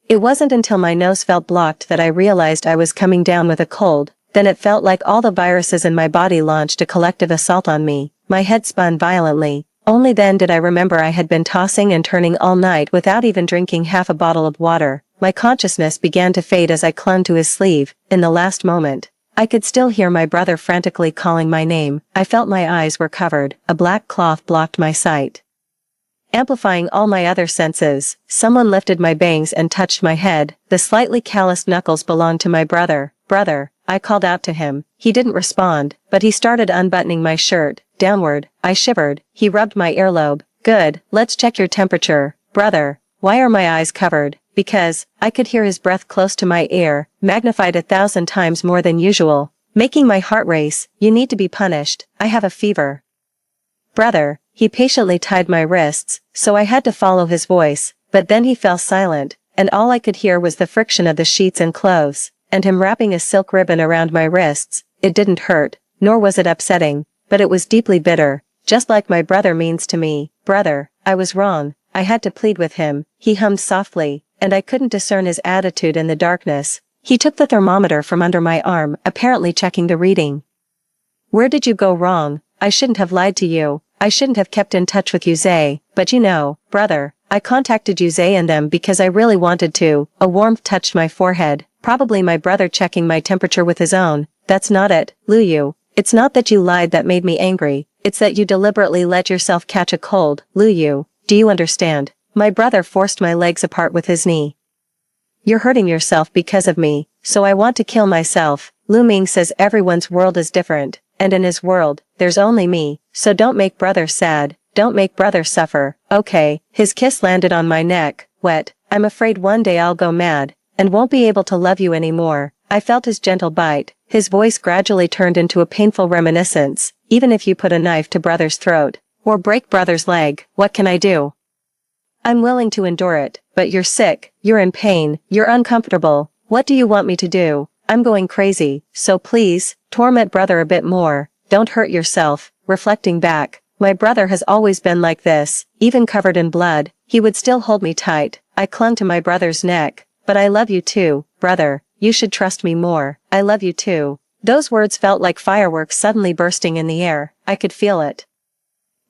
It wasn't until my nose felt blocked that I realized I was coming down with a cold. Then it felt like all the viruses in my body launched a collective assault on me. My head spun violently. Only then did I remember I had been tossing and turning all night without even drinking half a bottle of water. My consciousness began to fade as I clung to his sleeve. In the last moment, I could still hear my brother frantically calling my name. I felt my eyes were covered. A black cloth blocked my sight, amplifying all my other senses. Someone lifted my bangs and touched my head. The slightly calloused knuckles belonged to my brother. Brother, I called out to him. He didn't respond, but he started unbuttoning my shirt. Downward, I shivered. He rubbed my earlobe. Good, let's check your temperature. Brother, why are my eyes covered? Because, I could hear his breath close to my ear, magnified 1,000 times more than usual, making my heart race. You need to be punished. I have a fever. Brother. He patiently tied my wrists, so I had to follow his voice, but then he fell silent, and all I could hear was the friction of the sheets and clothes, and him wrapping a silk ribbon around my wrists. It didn't hurt, nor was it upsetting, but it was deeply bitter, just like my brother means to me. Brother, I was wrong. I had to plead with him. He hummed softly, and I couldn't discern his attitude in the darkness. He took the thermometer from under my arm, apparently checking the reading. Where did you go wrong? I shouldn't have lied to you. I shouldn't have kept in touch with Yusei, but you know, brother, I contacted Yusei and them because I really wanted to. A warmth touched my forehead, probably my brother checking my temperature with his own. That's not it, Lu Yu. It's not that you lied that made me angry, it's that you deliberately let yourself catch a cold. Lu Yu, do you understand? My brother forced my legs apart with his knee. You're hurting yourself because of me, so I want to kill myself. Lu Ming says everyone's world is different, and in his world, there's only me, so don't make brother sad, don't make brother suffer. Okay. His kiss landed on my neck, wet. I'm afraid one day I'll go mad, and won't be able to love you anymore. I felt his gentle bite. His voice gradually turned into a painful reminiscence. Even if you put a knife to brother's throat, or break brother's leg, what can I do? I'm willing to endure it, but you're sick, you're in pain, you're uncomfortable. What do you want me to do? I'm going crazy, so please, torment brother a bit more. Don't hurt yourself. Reflecting back, my brother has always been like this, even covered in blood. He would still hold me tight. I clung to my brother's neck. But I love you too, brother. You should trust me more. I love you too. Those words felt like fireworks suddenly bursting in the air. I could feel it.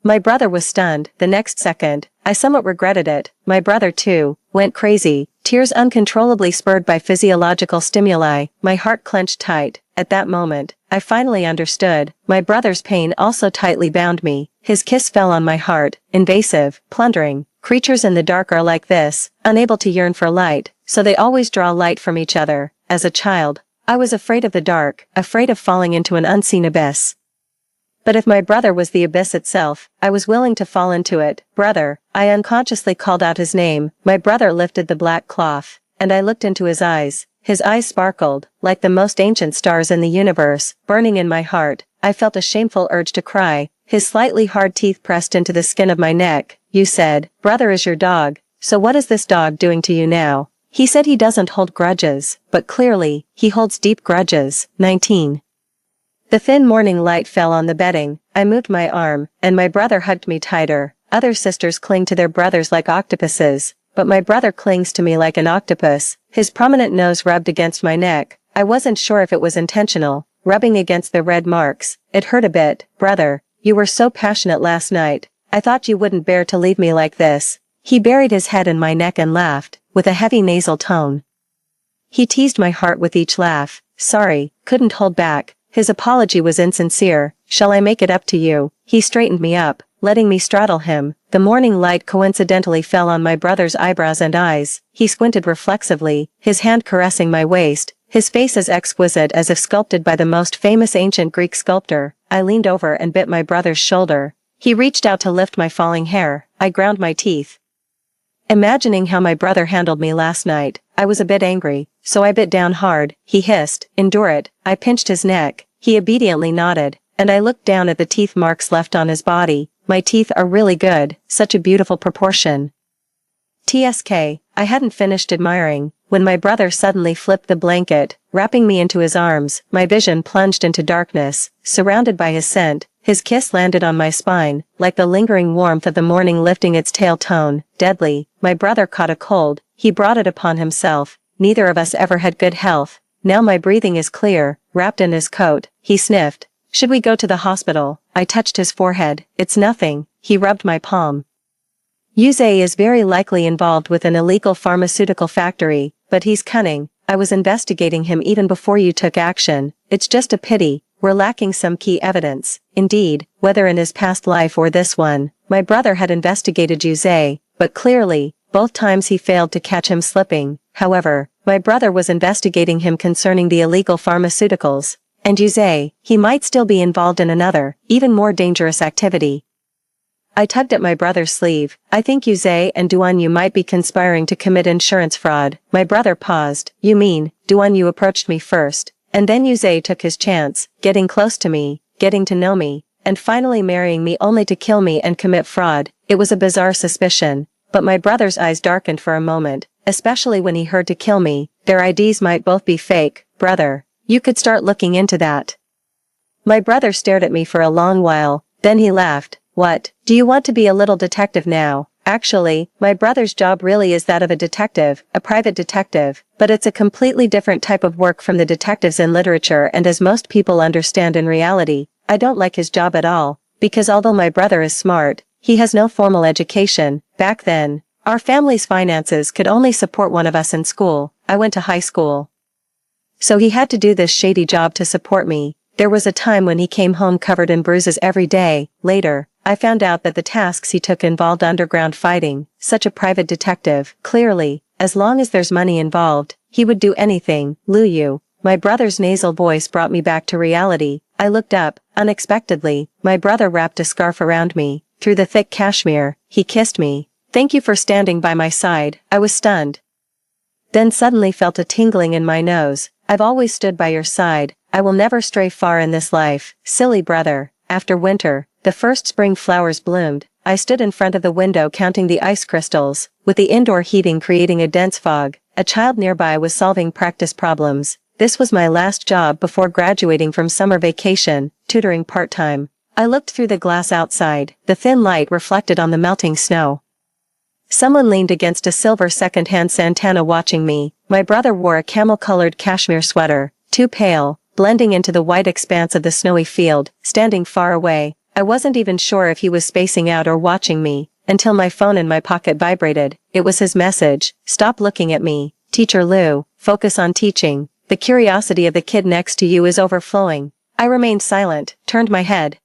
My brother was stunned. The next second, I somewhat regretted it. My brother too, went crazy. Tears uncontrollably spurred by physiological stimuli, my heart clenched tight. At that moment, I finally understood. My brother's pain also tightly bound me. His kiss fell on my heart, invasive, plundering. Creatures in the dark are like this, unable to yearn for light, so they always draw light from each other. As a child, I was afraid of the dark, afraid of falling into an unseen abyss. But if my brother was the abyss itself, I was willing to fall into it. Brother, I unconsciously called out his name. My brother lifted the black cloth, and I looked into his eyes. His eyes sparkled, like the most ancient stars in the universe, burning in my heart. I felt a shameful urge to cry. His slightly hard teeth pressed into the skin of my neck. You said, brother is your dog, so what is this dog doing to you now? He said he doesn't hold grudges, but clearly, he holds deep grudges. 19. The thin morning light fell on the bedding. I moved my arm, and my brother hugged me tighter. Other sisters cling to their brothers like octopuses, but my brother clings to me like an octopus. His prominent nose rubbed against my neck. I wasn't sure if it was intentional, rubbing against the red marks. It hurt a bit. Brother, you were so passionate last night. I thought you wouldn't bear to leave me like this. He buried his head in my neck and laughed, with a heavy nasal tone. He teased my heart with each laugh. Sorry, couldn't hold back. His apology was insincere. Shall I make it up to you? He straightened me up, letting me straddle him. The morning light coincidentally fell on my brother's eyebrows and eyes. He squinted reflexively, his hand caressing my waist, his face as exquisite as if sculpted by the most famous ancient Greek sculptor. I leaned over and bit my brother's shoulder. He reached out to lift my falling hair. I ground my teeth. Imagining how my brother handled me last night, I was a bit angry, so I bit down hard. He hissed, endure it. I pinched his neck. He obediently nodded, and I looked down at the teeth marks left on his body. My teeth are really good, such a beautiful proportion. TSK, I hadn't finished admiring, when my brother suddenly flipped the blanket, wrapping me into his arms. My vision plunged into darkness, surrounded by his scent. His kiss landed on my spine, like the lingering warmth of the morning lifting its tail tone. Deadly. My brother caught a cold. He brought it upon himself. Neither of us ever had good health. Now my breathing is clear. Wrapped in his coat, he sniffed. Should we go to the hospital? I touched his forehead. It's nothing. He rubbed my palm. Yuze is very likely involved with an illegal pharmaceutical factory, but he's cunning. I was investigating him even before you took action. It's just a pity. We're lacking some key evidence. Indeed, whether in his past life or this one, my brother had investigated Yuze, but clearly, both times he failed to catch him slipping. However, my brother was investigating him concerning the illegal pharmaceuticals, and Yuze, he might still be involved in another, even more dangerous activity. I tugged at my brother's sleeve. I think Yuze and Duanyu might be conspiring to commit insurance fraud. My brother paused. You mean, Duanyu approached me first, and then Yuze took his chance, getting close to me, getting to know me, and finally marrying me only to kill me and commit fraud. It was a bizarre suspicion, but my brother's eyes darkened for a moment, especially when he heard to kill me. Their IDs might both be fake. Brother, you could start looking into that. My brother stared at me for a long while, then he laughed. What, do you want to be a little detective now? Actually, my brother's job really is that of a detective, a private detective, but it's a completely different type of work from the detectives in literature, and as most people understand in reality, I don't like his job at all, because although my brother is smart, he has no formal education. Back then, our family's finances could only support one of us in school. I went to high school. So he had to do this shady job to support me. There was a time when he came home covered in bruises every day. Later, I found out that the tasks he took involved underground fighting. Such a private detective. Clearly, as long as there's money involved, he would do anything. Luyu. My brother's nasal voice brought me back to reality. I looked up. Unexpectedly, my brother wrapped a scarf around me. Through the thick cashmere, he kissed me. Thank you for standing by my side. I was stunned. Then suddenly felt a tingling in my nose. I've always stood by your side. I will never stray far in this life. Silly brother. After winter, the first spring flowers bloomed. I stood in front of the window counting the ice crystals, with the indoor heating creating a dense fog. A child nearby was solving practice problems. This was my last job before graduating from summer vacation, tutoring part-time. I looked through the glass outside. The thin light reflected on the melting snow. Someone leaned against a silver second-hand Santana watching me. My brother wore a camel-colored cashmere sweater, too pale, blending into the white expanse of the snowy field, standing far away. I wasn't even sure if he was spacing out or watching me. until my phone in my pocket vibrated. It was his message. Stop looking at me. Teacher Lou, focus on teaching. The curiosity of the kid next to you is overflowing. I remained silent, turned my head,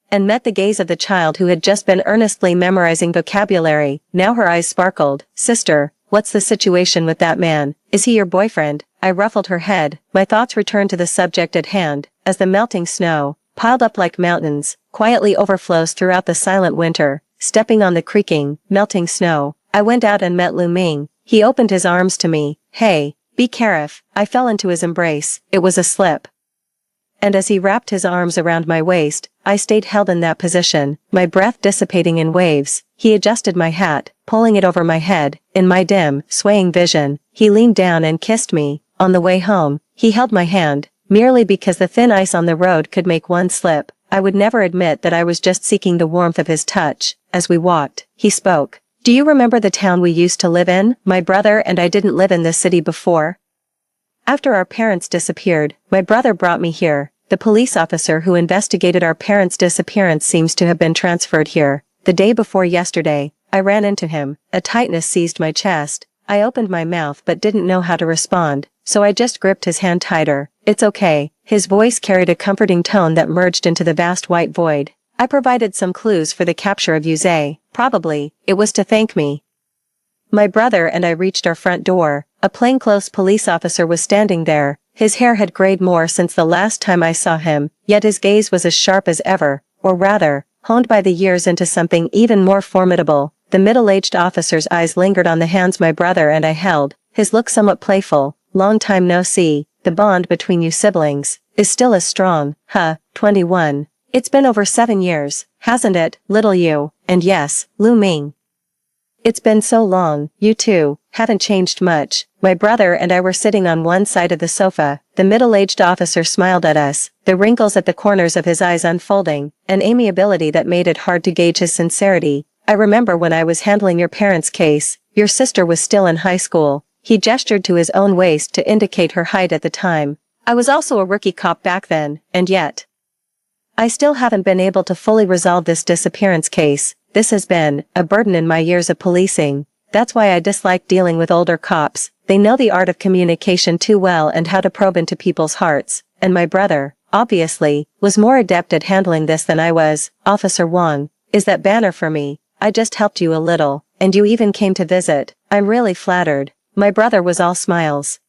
and met the gaze of the child who had just been earnestly memorizing vocabulary. Now her eyes sparkled. Sister, what's the situation with that man? Is he your boyfriend? I ruffled her head. My thoughts returned to the subject at hand, as the melting snow, piled up like mountains, quietly overflows throughout the silent winter. Stepping on the creaking, melting snow, I went out and met Lu Ming. He opened his arms to me. Hey, be careful. I fell into his embrace. It was a slip. And as he wrapped his arms around my waist, I stayed held in that position, my breath dissipating in waves. He adjusted my hat, pulling it over my head. In my dim, swaying vision, he leaned down and kissed me. On the way home, he held my hand, merely because the thin ice on the road could make one slip. I would never admit that I was just seeking the warmth of his touch. As we walked, he spoke. Do you remember the town we used to live in? My brother and I didn't live in this city before. After our parents disappeared, my brother brought me here. The police officer who investigated our parents' disappearance seems to have been transferred here. The day before yesterday, I ran into him. A tightness seized my chest. I opened my mouth but didn't know how to respond, so I just gripped his hand tighter. It's okay. His voice carried a comforting tone that merged into the vast white void. I provided some clues for the capture of Yuze. Probably, it was to thank me. My brother and I reached our front door. A plainclothes police officer was standing there. His hair had grayed more since the last time I saw him, yet his gaze was as sharp as ever, or rather, honed by the years into something even more formidable. The middle-aged officer's eyes lingered on the hands my brother and I held, his look somewhat playful. Long time no see. The bond between you siblings is still as strong. 21. It's been over 7 years, hasn't it, little you? And yes, Lu Ming. It's been so long. You two haven't changed much. My brother and I were sitting on one side of the sofa. The middle-aged officer smiled at us, the wrinkles at the corners of his eyes unfolding, an amiability that made it hard to gauge his sincerity. I remember when I was handling your parents' case, your sister was still in high school. He gestured to his own waist to indicate her height at the time. I was also a rookie cop back then, and yet I still haven't been able to fully resolve this disappearance case. This has been a burden in my years of policing. That's why I dislike dealing with older cops. They know the art of communication too well and how to probe into people's hearts. And my brother, obviously, was more adept at handling this than I was. Officer Wong, is that banner for me? I just helped you a little, and you even came to visit. I'm really flattered. My brother was all smiles.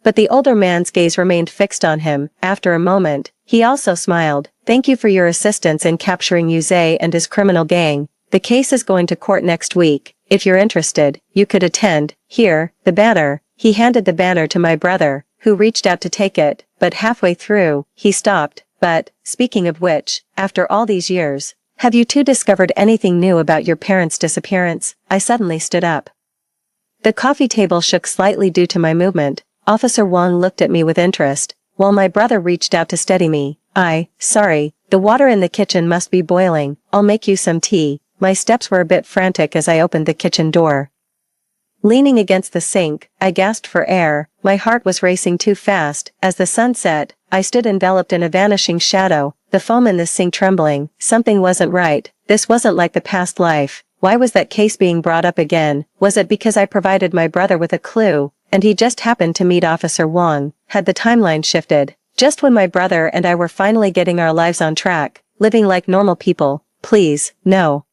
But the older man's gaze remained fixed on him. After a moment, he also smiled. Thank you for your assistance in capturing Yuze and his criminal gang. The case is going to court next week. If you're interested, you could attend. Here, the banner. He handed the banner to my brother, who reached out to take it, but halfway through, he stopped. But, speaking of which, after all these years, have you two discovered anything new about your parents' disappearance? I suddenly stood up. The coffee table shook slightly due to my movement. Officer Wong looked at me with interest, while my brother reached out to steady me. Sorry, the water in the kitchen must be boiling. I'll make you some tea. My steps were a bit frantic as I opened the kitchen door. Leaning against the sink, I gasped for air. My heart was racing too fast. As the sun set, I stood enveloped in a vanishing shadow, the foam in the sink trembling. Something wasn't right. This wasn't like the past life. Why was that case being brought up again? Was it because I provided my brother with a clue, and he just happened to meet Officer Wong? Had the timeline shifted? Just when my brother and I were finally getting our lives on track, living like normal people? Please, no.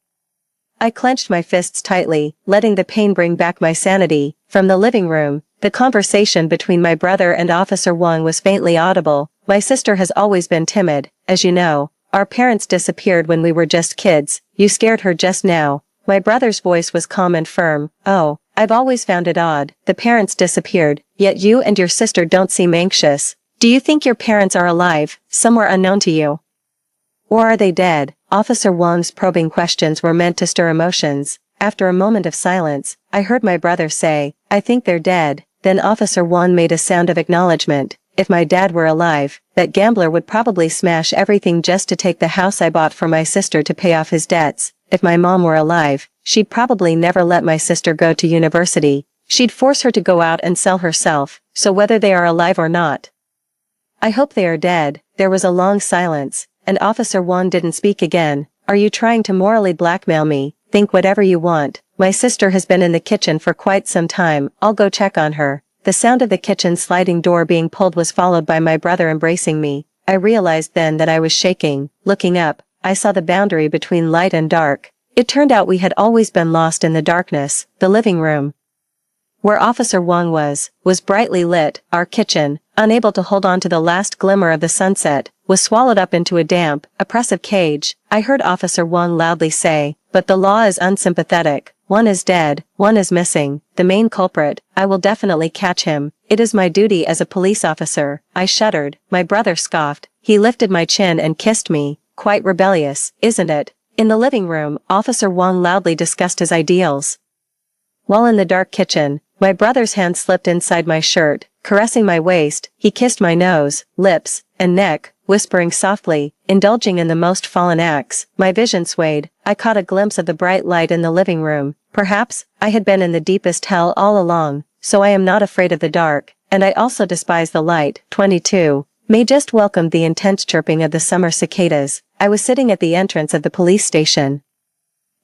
I clenched my fists tightly, letting the pain bring back my sanity. From the living room, the conversation between my brother and Officer Wong was faintly audible. My sister has always been timid, as you know. Our parents disappeared when we were just kids. You scared her just now. My brother's voice was calm and firm. Oh, I've always found it odd. The parents disappeared, yet you and your sister don't seem anxious. Do you think your parents are alive, somewhere unknown to you? Or are they dead? Officer Wong's probing questions were meant to stir emotions. After a moment of silence, I heard my brother say, I think they're dead. Then Officer Wong made a sound of acknowledgement. If my dad were alive, that gambler would probably smash everything just to take the house I bought for my sister to pay off his debts. If my mom were alive, she'd probably never let my sister go to university. She'd force her to go out and sell herself. So whether they are alive or not, I hope they are dead. There was a long silence, and Officer Wong didn't speak again. Are you trying to morally blackmail me? Think whatever you want. My sister has been in the kitchen for quite some time. I'll go check on her." The sound of the kitchen sliding door being pulled was followed by my brother embracing me. I realized then that I was shaking. Looking up, I saw the boundary between light and dark. It turned out we had always been lost in the darkness. The living room, where Officer Wong was brightly lit. Our kitchen, unable to hold on to the last glimmer of the sunset, was swallowed up into a damp, oppressive cage. I heard Officer Wong loudly say, "But the law is unsympathetic. One is dead, one is missing. The main culprit, I will definitely catch him. It is my duty as a police officer." I shuddered. My brother scoffed. He lifted my chin and kissed me. "Quite rebellious, isn't it?" In the living room, Officer Wong loudly discussed his ideals, while in the dark kitchen, my brother's hand slipped inside my shirt, caressing my waist. He kissed my nose, lips, and neck, whispering softly, indulging in the most fallen acts. My vision swayed. I caught a glimpse of the bright light in the living room. Perhaps I had been in the deepest hell all along, so I am not afraid of the dark, and I also despise the light. 22. May just welcomed the intense chirping of the summer cicadas. I was sitting at the entrance of the police station,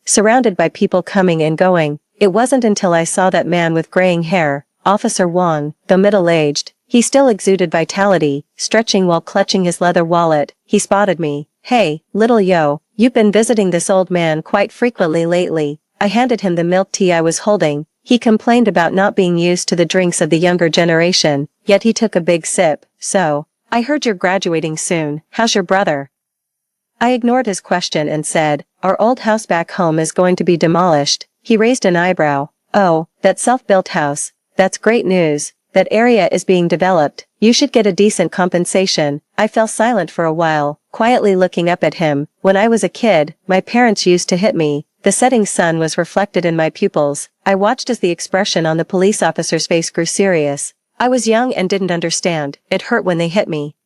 surrounded by people coming and going. It wasn't until I saw that man with graying hair, Officer Wong, though middle-aged, he still exuded vitality, stretching while clutching his leather wallet. He spotted me. "Hey, little yo, you've been visiting this old man quite frequently lately." I handed him the milk tea I was holding. He complained about not being used to the drinks of the younger generation, yet he took a big sip. "So, I heard you're graduating soon. How's your brother?" I ignored his question and said, "Our old house back home is going to be demolished." He raised an eyebrow. "Oh, that self-built house. That's great news. That area is being developed. You should get a decent compensation." I fell silent for a while, quietly looking up at him. When I was a kid, my parents used to hit me. The setting sun was reflected in my pupils. I watched as the expression on the police officer's face grew serious. I was young and didn't understand. It hurt when they hit me.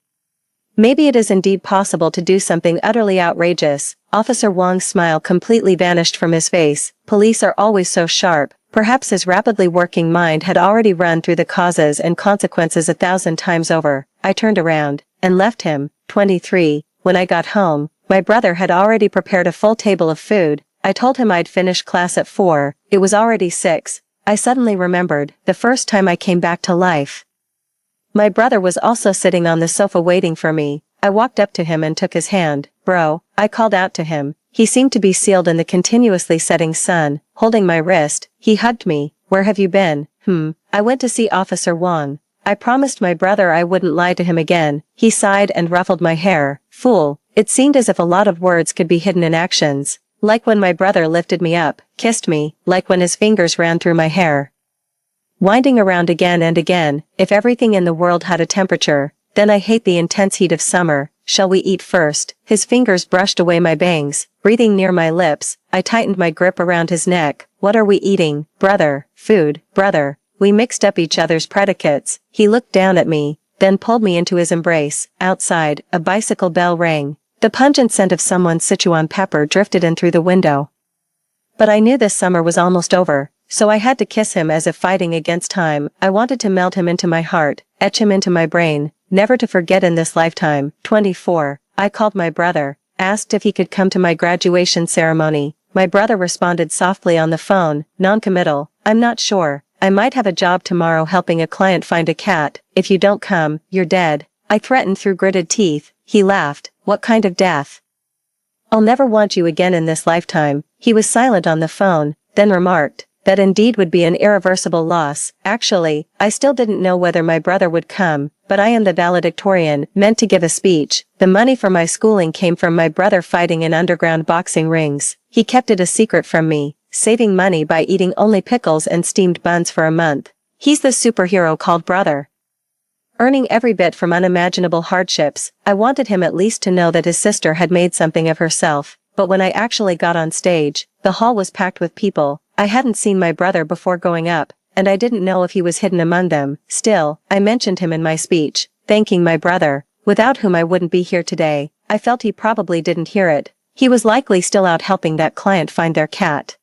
Maybe it is indeed possible to do something utterly outrageous. Officer Wong's smile completely vanished from his face. Police are always so sharp. Perhaps his rapidly working mind had already run through the causes and consequences 1,000 times over. I turned around and left him. 23. When I got home, my brother had already prepared a full table of food. I told him I'd finish class at 4. It was already 6. I suddenly remembered the first time I came back to life. My brother was also sitting on the sofa waiting for me. I walked up to him and took his hand. "Bro," I called out to him. He seemed to be sealed in the continuously setting sun. Holding my wrist, he hugged me. "Where have you been?" I went to see Officer Wong. I promised my brother I wouldn't lie to him again." He sighed and ruffled my hair. "Fool." It seemed as if a lot of words could be hidden in actions. Like when my brother lifted me up, kissed me, like when his fingers ran through my hair, winding around again and again. If everything in the world had a temperature, then I hate the intense heat of summer. "Shall we eat first?" His fingers brushed away my bangs. Breathing near my lips, I tightened my grip around his neck. "What are we eating?" "Brother." "Food." "Brother." We mixed up each other's predicates. He looked down at me, then pulled me into his embrace. Outside, a bicycle bell rang. The pungent scent of someone's Sichuan pepper drifted in through the window. But I knew this summer was almost over, so I had to kiss him as if fighting against time. I wanted to melt him into my heart, etch him into my brain, never to forget in this lifetime. 24. I called my brother, asked if he could come to my graduation ceremony. My brother responded softly on the phone, non-committal. "I'm not sure. I might have a job tomorrow helping a client find a cat. If you don't come, you're dead." I threatened through gritted teeth. He laughed. "What kind of death?" "I'll never want you again in this lifetime." He was silent on the phone, then remarked, "That indeed would be an irreversible loss." Actually, I still didn't know whether my brother would come, but I am the valedictorian, meant to give a speech. The money for my schooling came from my brother fighting in underground boxing rings. He kept it a secret from me, saving money by eating only pickles and steamed buns for a month. He's the superhero called brother, earning every bit from unimaginable hardships. I wanted him at least to know that his sister had made something of herself. But when I actually got on stage, the hall was packed with people. I hadn't seen my brother before going up, and I didn't know if he was hidden among them. Still, I mentioned him in my speech, thanking my brother, without whom I wouldn't be here today. I felt he probably didn't hear it. He was likely still out helping that client find their cat.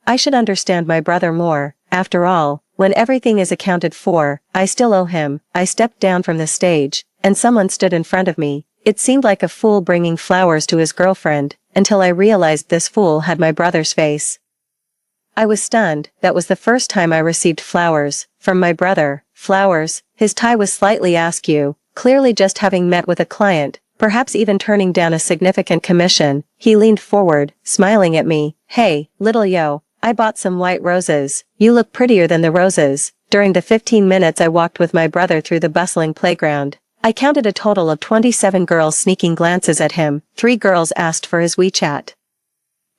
I should understand my brother more. After all, when everything is accounted for, I still owe him. I stepped down from the stage, and someone stood in front of me. It seemed like a fool bringing flowers to his girlfriend, until I realized this fool had my brother's face. I was stunned. That was the first time I received flowers from my brother. Flowers. His tie was slightly askew, clearly just having met with a client, perhaps even turning down a significant commission. He leaned forward, smiling at me. Hey, little yo, I bought some white roses. You look prettier than the roses. During the 15 minutes I walked with my brother through the bustling playground, I counted a total of 27 girls sneaking glances at him. 3 girls asked for his WeChat.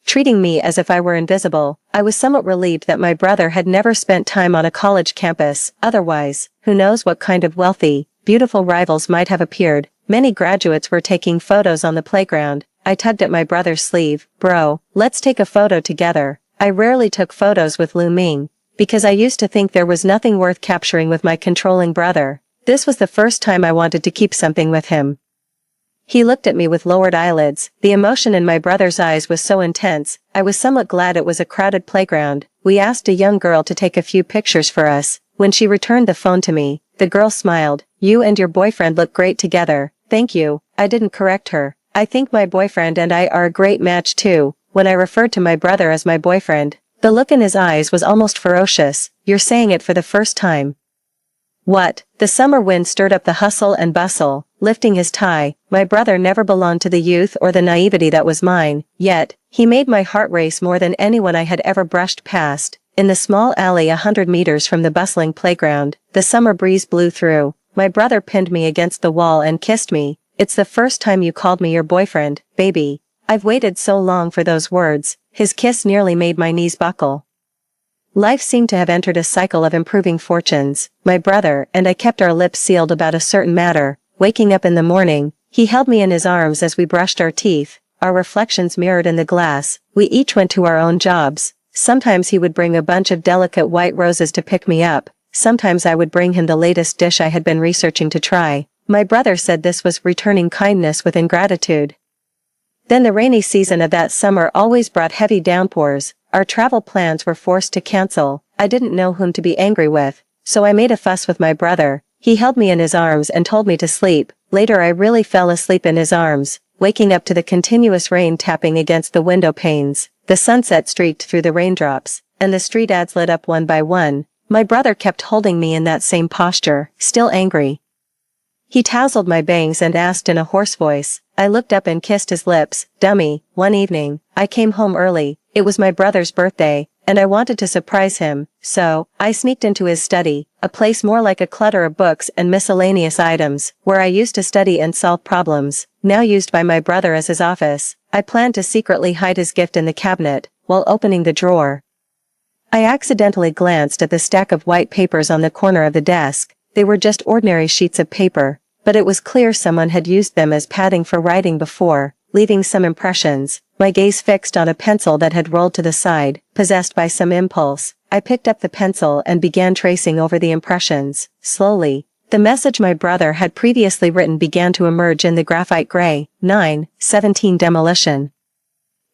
Treating me as if I were invisible, I was somewhat relieved that my brother had never spent time on a college campus. Otherwise, who knows what kind of wealthy, beautiful rivals might have appeared. Many graduates were taking photos on the playground. I tugged at my brother's sleeve. Bro, let's take a photo together. I rarely took photos with Lu Ming, because I used to think there was nothing worth capturing with my controlling brother. This was the first time I wanted to keep something with him. He looked at me with lowered eyelids. The emotion in my brother's eyes was so intense, I was somewhat glad it was a crowded playground. We asked a young girl to take a few pictures for us. When she returned the phone to me, the girl smiled. You and your boyfriend look great together. Thank you. I didn't correct her. I think my boyfriend and I are a great match too. When I referred to my brother as my boyfriend, the look in his eyes was almost ferocious. You're saying it for the first time. What? The summer wind stirred up the hustle and bustle, lifting his tie. My brother never belonged to the youth or the naivety that was mine, yet, he made my heart race more than anyone I had ever brushed past. In the small alley 100 meters from the bustling playground, the summer breeze blew through. My brother pinned me against the wall and kissed me. It's the first time you called me your boyfriend, baby. I've waited so long for those words. His kiss nearly made my knees buckle. Life seemed to have entered a cycle of improving fortunes. My brother and I kept our lips sealed about a certain matter. Waking up in the morning, he held me in his arms as we brushed our teeth, our reflections mirrored in the glass. We each went to our own jobs. Sometimes he would bring a bunch of delicate white roses to pick me up. Sometimes I would bring him the latest dish I had been researching to try. My brother said this was returning kindness with ingratitude. Then the rainy season of that summer always brought heavy downpours. Our travel plans were forced to cancel. I didn't know whom to be angry with, so I made a fuss with my brother. He held me in his arms and told me to sleep. Later I really fell asleep in his arms, waking up to the continuous rain tapping against the window panes. The sunset streaked through the raindrops, and the street ads lit up one by one. My brother kept holding me in that same posture, still angry. He tousled my bangs and asked in a hoarse voice. I looked up and kissed his lips. Dummy. One evening, I came home early. It was my brother's birthday, and I wanted to surprise him, so I sneaked into his study, a place more like a clutter of books and miscellaneous items, where I used to study and solve problems, now used by my brother as his office. I planned to secretly hide his gift in the cabinet, while opening the drawer. I accidentally glanced at the stack of white papers on the corner of the desk. They were just ordinary sheets of paper, but it was clear someone had used them as padding for writing before, leaving some impressions. My gaze fixed on a pencil that had rolled to the side, possessed by some impulse. I picked up the pencil and began tracing over the impressions. Slowly, the message my brother had previously written began to emerge in the graphite gray. 9/17 demolition.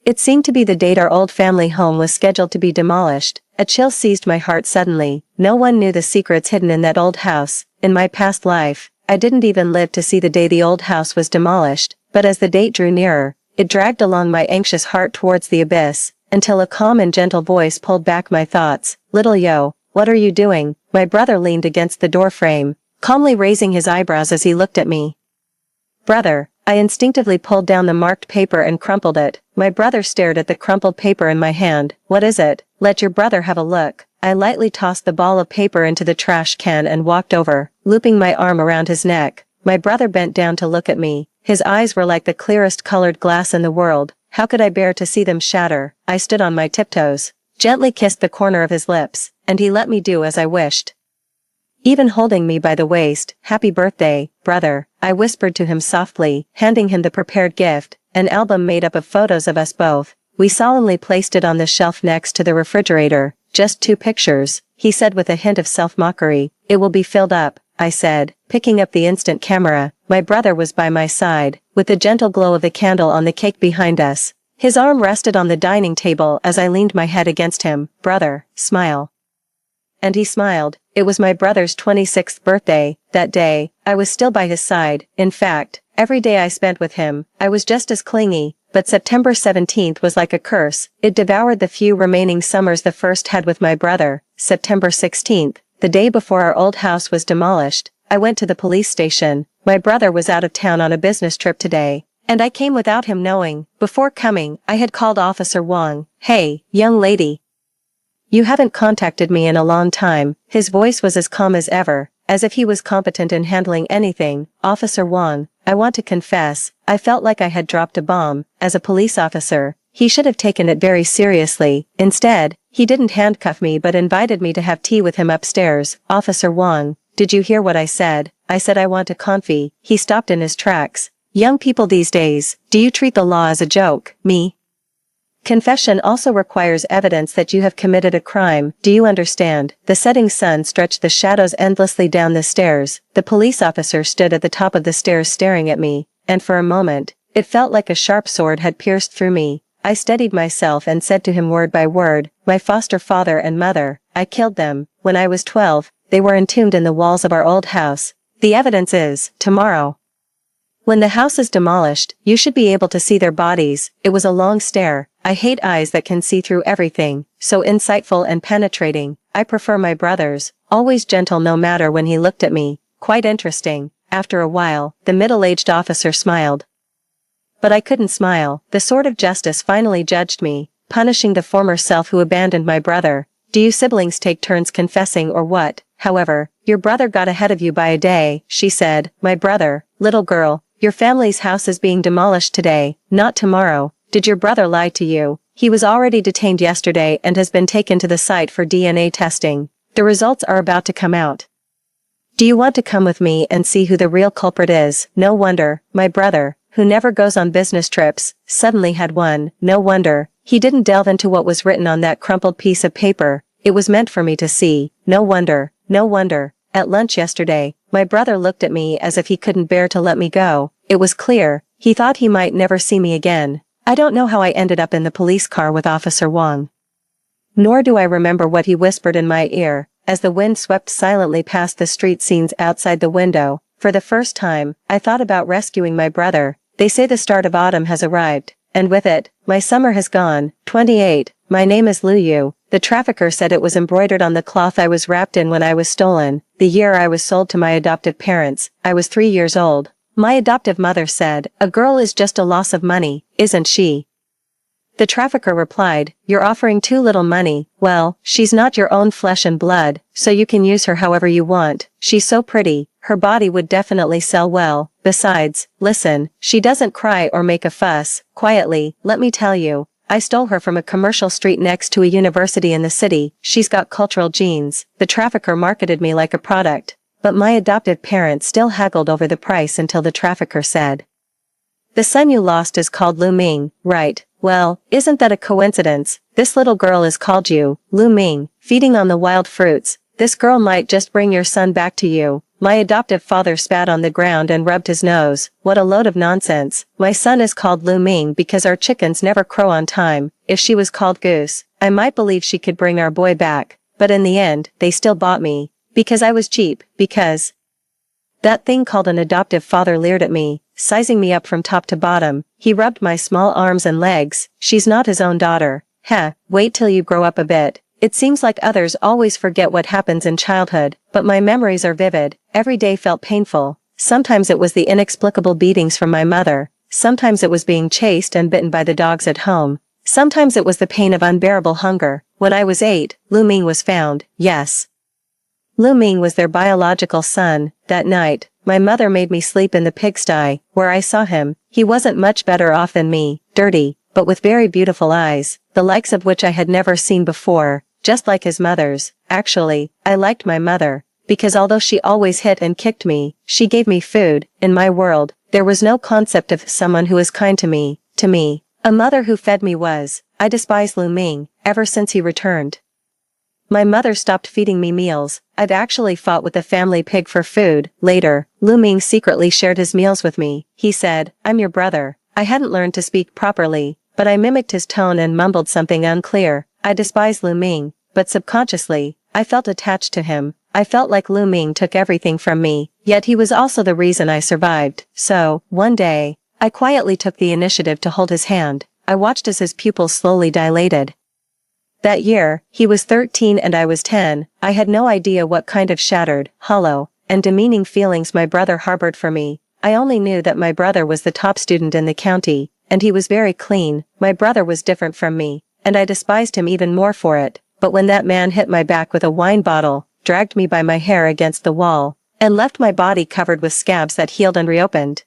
It seemed to be the date our old family home was scheduled to be demolished. A chill seized my heart suddenly. No one knew the secrets hidden in that old house. In my past life, I didn't even live to see the day the old house was demolished, but as the date drew nearer, it dragged along my anxious heart towards the abyss, until a calm and gentle voice pulled back my thoughts. Little yo, what are you doing? My brother leaned against the door frame, calmly raising his eyebrows as he looked at me. Brother, I instinctively pulled down the marked paper and crumpled it. My brother stared at the crumpled paper in my hand. What is it? Let your brother have a look. I lightly tossed the ball of paper into the trash can and walked over, looping my arm around his neck. My brother bent down to look at me. His eyes were like the clearest colored glass in the world. How could I bear to see them shatter? I stood on my tiptoes, gently kissed the corner of his lips, and he let me do as I wished. Even holding me by the waist. Happy birthday, brother, I whispered to him softly, handing him the prepared gift, an album made up of photos of us both. We solemnly placed it on the shelf next to the refrigerator. Just 2 pictures, he said with a hint of self-mockery. It will be filled up, I said, picking up the instant camera. My brother was by my side, with the gentle glow of the candle on the cake behind us. His arm rested on the dining table as I leaned my head against him. Brother, smile. And he smiled. It was my brother's 26th birthday. That day, I was still by his side. In fact, every day I spent with him, I was just as clingy, but September 17th was like a curse. It devoured the few remaining summers the first had with my brother. September 16th, the day before our old house was demolished, I went to the police station. My brother was out of town on a business trip today, and I came without him knowing. Before coming, I had called Officer Wong. "Hey, young lady. You haven't contacted me in a long time." His voice was as calm as ever, as if he was competent in handling anything. "Officer Wong, I want to confess, I felt like I had dropped a bomb. As a police officer, he should have taken it very seriously. Instead, he didn't handcuff me but invited me to have tea with him upstairs." "Officer Wong, did you hear what I said?" "I said I want a confie." He stopped in his tracks. "Young people these days, do you treat the law as a joke?" "Me? Confession also requires evidence that you have committed a crime. Do you understand?" The setting sun stretched the shadows endlessly down the stairs. The police officer stood at the top of the stairs staring at me, and for a moment, it felt like a sharp sword had pierced through me. I steadied myself and said to him word by word, "My foster father and mother, I killed them. When I was 12, they were entombed in the walls of our old house. The evidence is, tomorrow. When the house is demolished, you should be able to see their bodies." It was a long stare. I hate eyes that can see through everything, so insightful and penetrating. I prefer my brother's, always gentle no matter when he looked at me. Quite interesting. After a while, the middle-aged officer smiled. But I couldn't smile. The sword of justice finally judged me, punishing the former self who abandoned my brother. "Do you siblings take turns confessing or what?" "However, your brother got ahead of you by a day," she said. "My brother, little girl, your family's house is being demolished today, not tomorrow. Did your brother lie to you?" "He was already detained yesterday and has been taken to the site for DNA testing. The results are about to come out. Do you want to come with me and see who the real culprit is?" No wonder, my brother, who never goes on business trips, suddenly had one. No wonder, he didn't delve into what was written on that crumpled piece of paper. It was meant for me to see. No wonder, no wonder. At lunch yesterday, my brother looked at me as if he couldn't bear to let me go. It was clear, he thought he might never see me again. I don't know how I ended up in the police car with Officer Wong. Nor do I remember what he whispered in my ear, as the wind swept silently past the street scenes outside the window. For the first time, I thought about rescuing my brother. They say the start of autumn has arrived, and with it, my summer has gone. 28. My name is Lu Yu. The trafficker said it was embroidered on the cloth I was wrapped in when I was stolen. The year I was sold to my adoptive parents, I was 3 years old. My adoptive mother said, "A girl is just a loss of money, isn't she?" The trafficker replied, "You're offering too little money." "Well, she's not your own flesh and blood, so you can use her however you want. She's so pretty, her body would definitely sell well. Besides, listen, she doesn't cry or make a fuss." Quietly, let me tell you, I stole her from a commercial street next to a university in the city. She's got cultural genes. The trafficker marketed me like a product, but my adoptive parents still haggled over the price until the trafficker said, "The son you lost is called Lu Ming, right? Well, isn't that a coincidence? This little girl is called you, Lu Ming, feeding on the wild fruits. This girl might just bring your son back to you." My adoptive father spat on the ground and rubbed his nose. "What a load of nonsense. My son is called Lu Ming because our chickens never crow on time. If she was called Goose, I might believe she could bring our boy back. But in the end, they still bought me. Because I was cheap, because that thing called an adoptive father leered at me, sizing me up from top to bottom. He rubbed my small arms and legs. "She's not his own daughter." "Heh, wait till you grow up a bit. It seems like others always forget what happens in childhood, but my memories are vivid. Every day felt painful. Sometimes it was the inexplicable beatings from my mother. Sometimes it was being chased and bitten by the dogs at home. Sometimes it was the pain of unbearable hunger. When I was 8, Lu Ming was found. Yes, Lu Ming was their biological son. That night, my mother made me sleep in the pigsty, where I saw him. He wasn't much better off than me, dirty, but with very beautiful eyes, the likes of which I had never seen before, just like his mother's. Actually, I liked my mother, because although she always hit and kicked me, she gave me food. In my world, there was no concept of someone who was kind to me. A mother who fed me was. I despised Lu Ming, ever since he returned. My mother stopped feeding me meals. I'd actually fought with the family pig for food. Later, Lu Ming secretly shared his meals with me. He said, "I'm your brother." I hadn't learned to speak properly, but I mimicked his tone and mumbled something unclear. I despised Lu Ming, but subconsciously, I felt attached to him. I felt like Lu Ming took everything from me, yet he was also the reason I survived. So, one day, I quietly took the initiative to hold his hand. I watched as his pupils slowly dilated. That year, he was 13 and I was 10, I had no idea what kind of shattered, hollow, and demeaning feelings my brother harbored for me. I only knew that my brother was the top student in the county, and he was very clean. My brother was different from me, and I despised him even more for it. But when that man hit my back with a wine bottle, dragged me by my hair against the wall, and left my body covered with scabs that healed and reopened,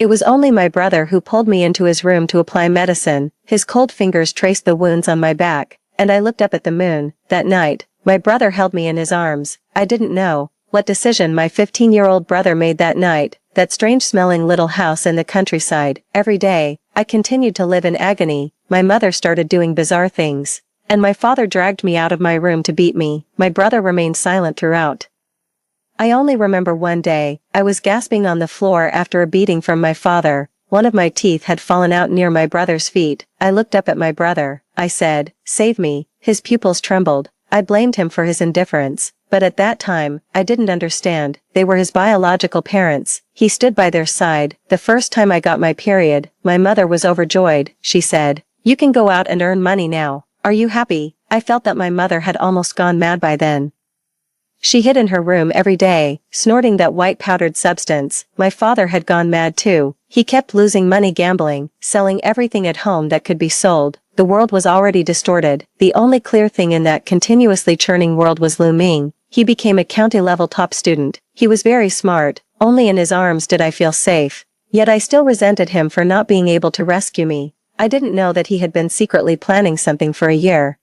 it was only my brother who pulled me into his room to apply medicine. His cold fingers traced the wounds on my back, and I looked up at the moon. That night, my brother held me in his arms. I didn't know what decision my 15-year-old brother made that night, that strange-smelling little house in the countryside. Every day, I continued to live in agony. My mother started doing bizarre things, and my father dragged me out of my room to beat me. My brother remained silent throughout. I only remember one day, I was gasping on the floor after a beating from my father. One of my teeth had fallen out near my brother's feet. I looked up at my brother. I said, "Save me." His pupils trembled. I blamed him for his indifference, but at that time, I didn't understand. They were his biological parents. He stood by their side. The first time I got my period, my mother was overjoyed. She said, "You can go out and earn money now. Are you happy?" I felt that my mother had almost gone mad by then. She hid in her room every day, snorting that white powdered substance. My father had gone mad too. He kept losing money gambling, selling everything at home that could be sold. The world was already distorted. The only clear thing in that continuously churning world was Lu Ming. He became a county-level top student. He was very smart. Only in his arms did I feel safe. Yet I still resented him for not being able to rescue me. I didn't know that he had been secretly planning something for a year.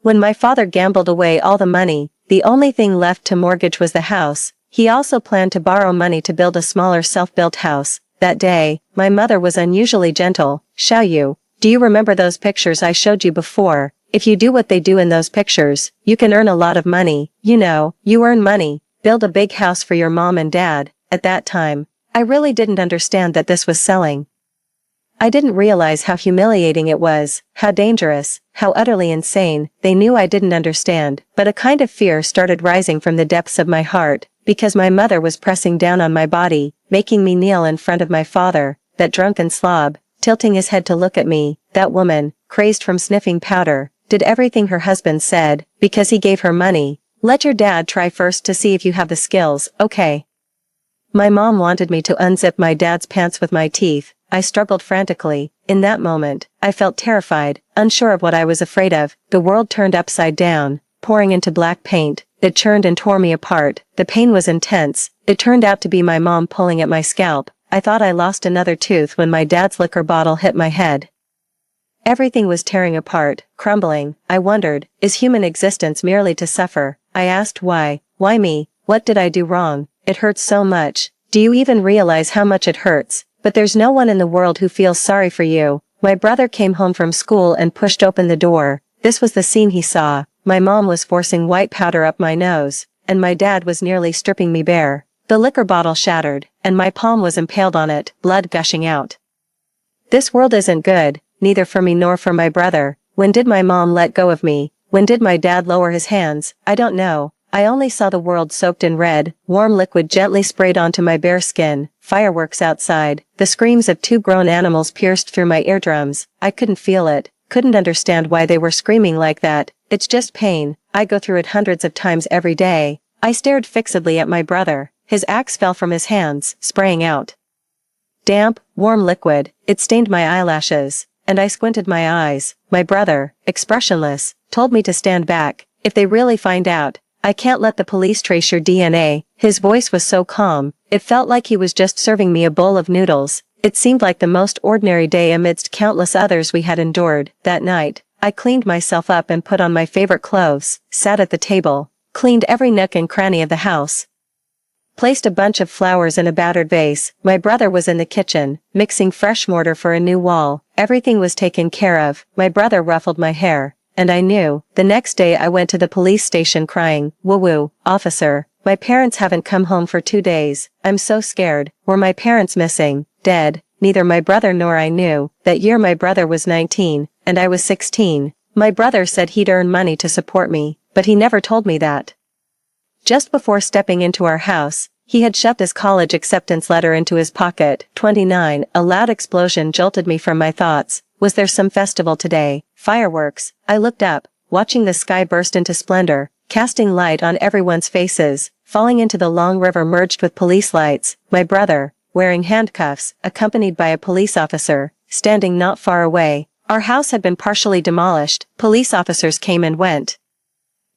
When my father gambled away all the money, the only thing left to mortgage was the house. He also planned to borrow money to build a smaller self-built house. That day, my mother was unusually gentle. "Xiaoyu, do you remember those pictures I showed you before? If you do what they do in those pictures, you can earn a lot of money. You know, you earn money. Build a big house for your mom and dad." At that time, I really didn't understand that this was selling. I didn't realize how humiliating it was, how dangerous, how utterly insane. They knew I didn't understand, but a kind of fear started rising from the depths of my heart, because my mother was pressing down on my body, making me kneel in front of my father, that drunken slob, tilting his head to look at me. That woman, crazed from sniffing powder, did everything her husband said, because he gave her money. "Let your dad try first to see if you have the skills, okay?" My mom wanted me to unzip my dad's pants with my teeth. I struggled frantically. In that moment, I felt terrified, unsure of what I was afraid of. The world turned upside down, pouring into black paint. It churned and tore me apart. The pain was intense. It turned out to be my mom pulling at my scalp. I thought I lost another tooth when my dad's liquor bottle hit my head. Everything was tearing apart, crumbling. I wondered, is human existence merely to suffer? I asked why. Why me? What did I do wrong? It hurts so much. Do you even realize how much it hurts? But there's no one in the world who feels sorry for you. My brother came home from school and pushed open the door. This was the scene he saw. My mom was forcing white powder up my nose, and my dad was nearly stripping me bare. The liquor bottle shattered, and my palm was impaled on it, blood gushing out. This world isn't good, neither for me nor for my brother. When did my mom let go of me? When did my dad lower his hands? I don't know. I only saw the world soaked in red, warm liquid gently sprayed onto my bare skin, fireworks outside, the screams of two grown animals pierced through my eardrums. I couldn't feel it, couldn't understand why they were screaming like that. It's just pain. I go through it hundreds of times every day. I stared fixedly at my brother. His axe fell from his hands, spraying out damp, warm liquid. It stained my eyelashes, and I squinted my eyes. My brother, expressionless, told me to stand back. "If they really find out, I can't let the police trace your DNA." His voice was so calm, it felt like he was just serving me a bowl of noodles. It seemed like the most ordinary day amidst countless others we had endured. That night, I cleaned myself up and put on my favorite clothes, sat at the table, cleaned every nook and cranny of the house, placed a bunch of flowers in a battered vase. My brother was in the kitchen, mixing fresh mortar for a new wall. Everything was taken care of. My brother ruffled my hair, and I knew. The next day I went to the police station crying, "Woo-woo, officer, my parents haven't come home for 2 days. I'm so scared." Were my parents missing? Dead? Neither my brother nor I knew. That year my brother was 19, and I was 16. My brother said he'd earn money to support me, but he never told me that. Just before stepping into our house, He had shoved his college acceptance letter into his pocket. 29. A loud explosion jolted me from my thoughts. Was there some festival today? Fireworks. I looked up, watching the sky burst into splendor, casting light on everyone's faces, falling into the long river merged with police lights. My brother, wearing handcuffs, accompanied by a police officer, standing not far away. Our house had been partially demolished. Police officers came and went,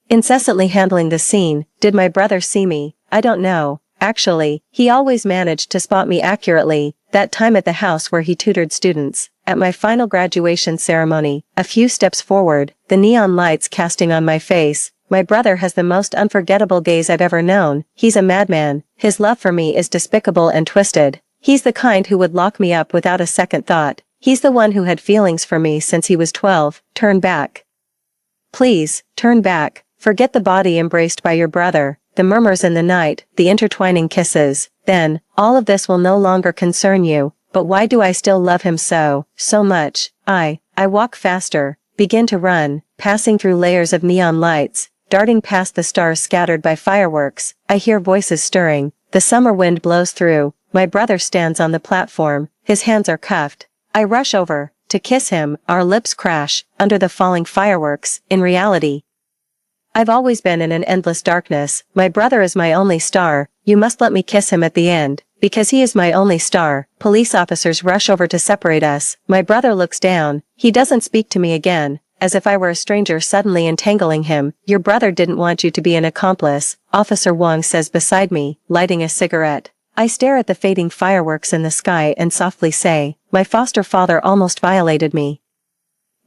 incessantly handling the scene. Did my brother see me? I don't know. Actually, he always managed to spot me accurately. That time at the house where he tutored students, at my final graduation ceremony, a few steps forward, the neon lights casting on my face. My brother has the most unforgettable gaze I've ever known. He's a madman. His love for me is despicable and twisted. He's the kind who would lock me up without a second thought. He's the one who had feelings for me since he was 12. Turn back. Please, turn back. Forget the body embraced by your brother, the murmurs in the night, the intertwining kisses. Then, all of this will no longer concern you. But why do I still love him so much? I walk faster, begin to run, passing through layers of neon lights, darting past the stars scattered by fireworks. I hear voices stirring. The summer wind blows through. My brother stands on the platform. His hands are cuffed. I rush over to kiss him. Our lips crash under the falling fireworks. In reality, I've always been in an endless darkness. My brother is my only star. You must let me kiss him at the end, because he is my only star. Police officers rush over to separate us. My brother looks down. He doesn't speak to me again, as if I were a stranger suddenly entangling him. Your brother didn't want you to be an accomplice, Officer Wong says beside me, lighting a cigarette. I stare at the fading fireworks in the sky and softly say, my foster father almost violated me.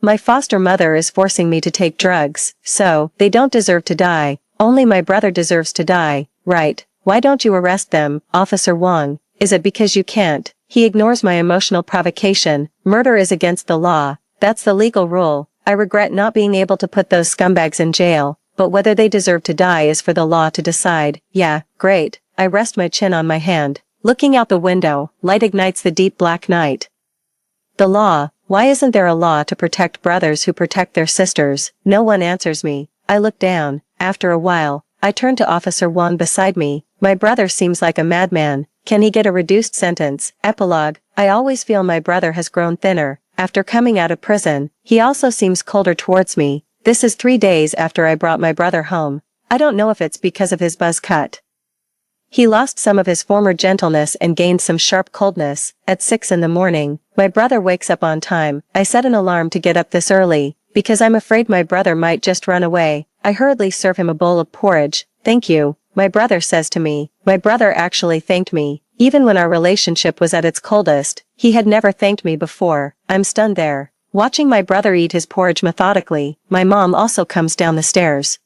My foster mother is forcing me to take drugs, so they don't deserve to die. Only my brother deserves to die, right? Why don't you arrest them, Officer Wong? Is it because you can't? He ignores my emotional provocation. Murder is against the law. That's the legal rule. I regret not being able to put those scumbags in jail, but whether they deserve to die is for the law to decide. Yeah, great. I rest my chin on my hand. Looking out the window, light ignites the deep black night. The law. Why isn't there a law to protect brothers who protect their sisters? No one answers me. I look down. After a while, I turn to Officer Wong beside me. My brother seems like a madman. Can he get a reduced sentence? Epilogue. I always feel my brother has grown thinner. After coming out of prison, he also seems colder towards me. This is 3 days after I brought my brother home. I don't know if it's because of his buzz cut. He lost some of his former gentleness and gained some sharp coldness. At 6 in the morning, my brother wakes up on time. I set an alarm to get up this early, because I'm afraid my brother might just run away. I hurriedly serve him a bowl of porridge. Thank you, my brother says to me. My brother actually thanked me. Even when our relationship was at its coldest, he had never thanked me before. I'm stunned there, watching my brother eat his porridge methodically. My mom also comes down the stairs.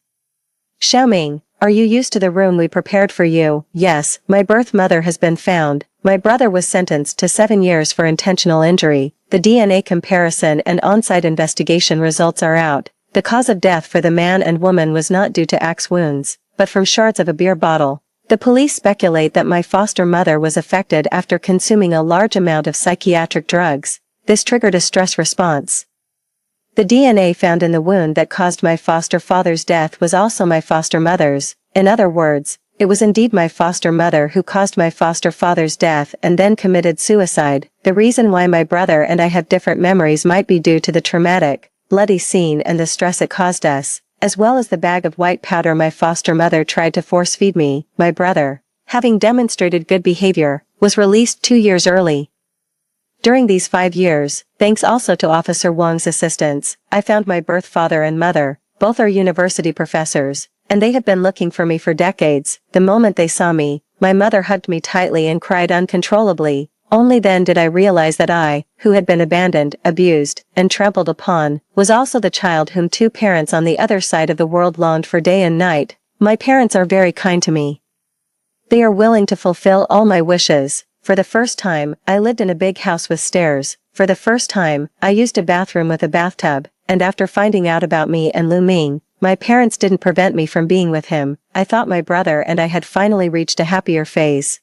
Xiaoming, are you used to the room we prepared for you? Yes, my birth mother has been found. My brother was sentenced to 7 years for intentional injury. The DNA comparison and on-site investigation results are out. The cause of death for the man and woman was not due to axe wounds, but from shards of a beer bottle. The police speculate that my foster mother was affected after consuming a large amount of psychiatric drugs. This triggered a stress response. The DNA found in the wound that caused my foster father's death was also my foster mother's. In other words, it was indeed my foster mother who caused my foster father's death and then committed suicide. The reason why my brother and I have different memories might be due to the traumatic, bloody scene and the stress it caused us, as well as the bag of white powder my foster mother tried to force feed me. My brother, having demonstrated good behavior, was released 2 years early. During these 5 years, thanks also to Officer Wong's assistance, I found my birth father and mother. Both are university professors, and they have been looking for me for decades. The moment they saw me, my mother hugged me tightly and cried uncontrollably. Only then did I realize that I, who had been abandoned, abused, and trampled upon, was also the child whom 2 parents on the other side of the world longed for day and night. My parents are very kind to me. They are willing to fulfill all my wishes. For the first time, I lived in a big house with stairs. For the first time, I used a bathroom with a bathtub, and after finding out about me and Lu Ming, my parents didn't prevent me from being with him. I thought my brother and I had finally reached a happier phase.